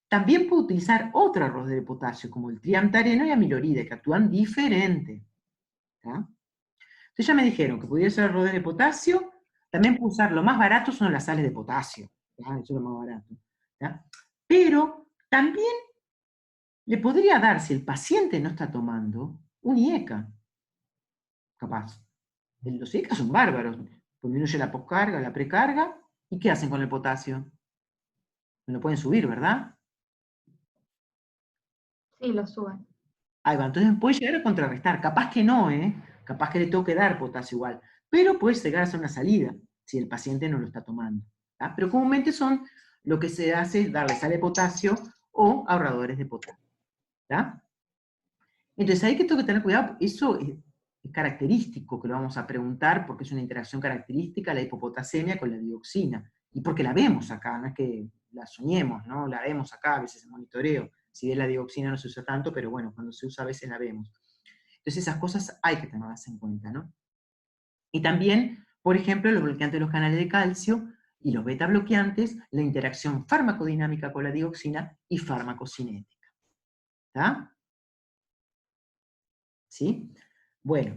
También puedo utilizar otro arroz de potasio, como el triamtareno y amiloride, que actúan diferente. ¿Tá? Entonces ya me dijeron que podía ser arroz de potasio, también puedo usar, lo más barato son las sales de potasio. ¿Tá? Eso es lo más barato. ¿Tá? Pero también le podría dar, si el paciente no está tomando, un IECA. Capaz. Los IECA son bárbaros. Disminuye la poscarga, la precarga, ¿y qué hacen con el potasio? Me lo pueden subir, ¿verdad? Sí, lo suben. Ahí va, entonces puede llegar a contrarrestar, capaz que no, capaz que le tengo que dar potasio igual, pero puede llegar a ser una salida, si el paciente no lo está tomando. ¿Tá? Pero comúnmente son, lo que se hace es darle sal de potasio o ahorradores de potasio. ¿Tá? Entonces ahí que tengo que tener cuidado, eso es característico, que lo vamos a preguntar, porque es una interacción característica la hipopotasemia con la dioxina, y porque la vemos acá, no es que la soñemos, ¿no? La vemos acá, a veces en monitoreo. Si bien la dioxina no se usa tanto, pero bueno, cuando se usa a veces la vemos. Entonces esas cosas hay que tenerlas en cuenta, ¿no? Y también, por ejemplo, los bloqueantes de los canales de calcio y los beta bloqueantes, la interacción farmacodinámica con la dioxina y farmacocinética. ¿Está? ¿Sí? Bueno,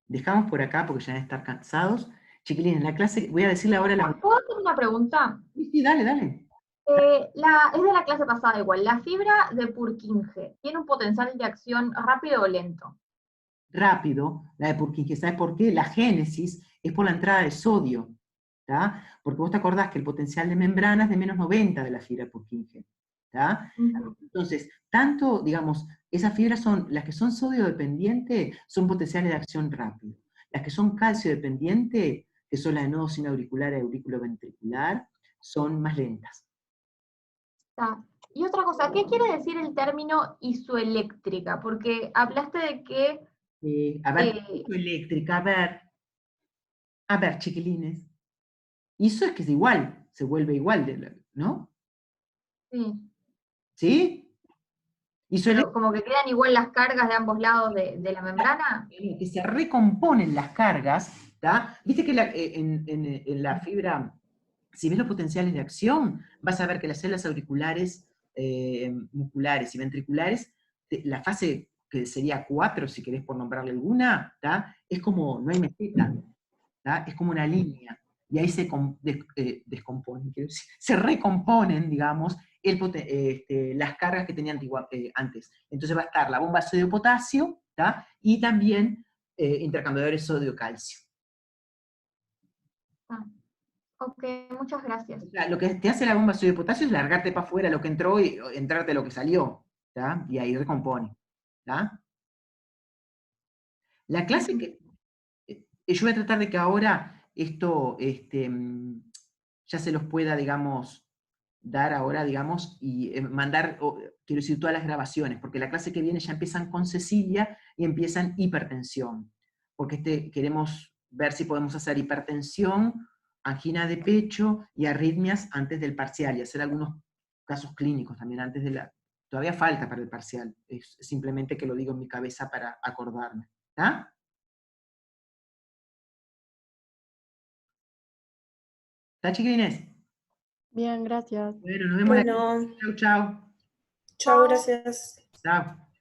dejamos por acá porque ya deben estar cansados. Chiquilines, en la clase, voy a decirle ahora la... ¿Puedo hacer una pregunta? Sí, dale, dale. Es de la clase pasada igual. ¿La fibra de Purkinje tiene un potencial de acción rápido o lento? Rápido, la de Purkinje, ¿sabes por qué? La génesis es por la entrada de sodio, ¿tá? Porque vos te acordás que el potencial de membrana es de menos 90 de la fibra de Purkinje, ¿tá? Entonces, tanto, digamos, esas fibras son, las que son sodio dependiente, son potenciales de acción rápido. Las que son calcio dependiente, que son las de nodo sinauricular y auriculoventricular, son más lentas. Y otra cosa, ¿qué quiere decir el término isoeléctrica? Porque hablaste de que... Isoeléctrica, a ver, chiquilines. Iso es que es igual, se vuelve igual, ¿no? Sí. ¿Sí? Pero como que quedan igual las cargas de ambos lados de la membrana. Que se recomponen las cargas, ¿tá? Viste que en la fibra, si ves los potenciales de acción, vas a ver que las células auriculares, musculares y ventriculares, la fase que sería 4, si querés por nombrarle alguna, ¿tá? Es como, no hay meseta, ¿tá? Es como una línea, y ahí se descomponen, se recomponen, digamos, las cargas que tenía antes. Entonces va a estar la bomba sodio-potasio, ¿tá? Y también intercambiadores sodio-calcio. Ok, muchas gracias. O sea, lo que te hace la bomba sodio-potasio es largarte para afuera lo que entró y entrarte lo que salió, ¿tá? Y ahí recompone, ¿tá? La clase que... yo voy a tratar de que ahora esto ya se los pueda, digamos, dar ahora, digamos, y mandar, quiero decir, todas las grabaciones, porque la clase que viene ya empiezan con Cecilia y empiezan hipertensión, porque queremos ver si podemos hacer hipertensión, angina de pecho y arritmias antes del parcial, y hacer algunos casos clínicos también antes de la... Todavía falta para el parcial, es simplemente que lo digo en mi cabeza para acordarme. ¿Está? ¿Está, chiquilines? Bien, gracias. Bueno, nos vemos la... Bueno, Chau, chau. chao, gracias. Chao.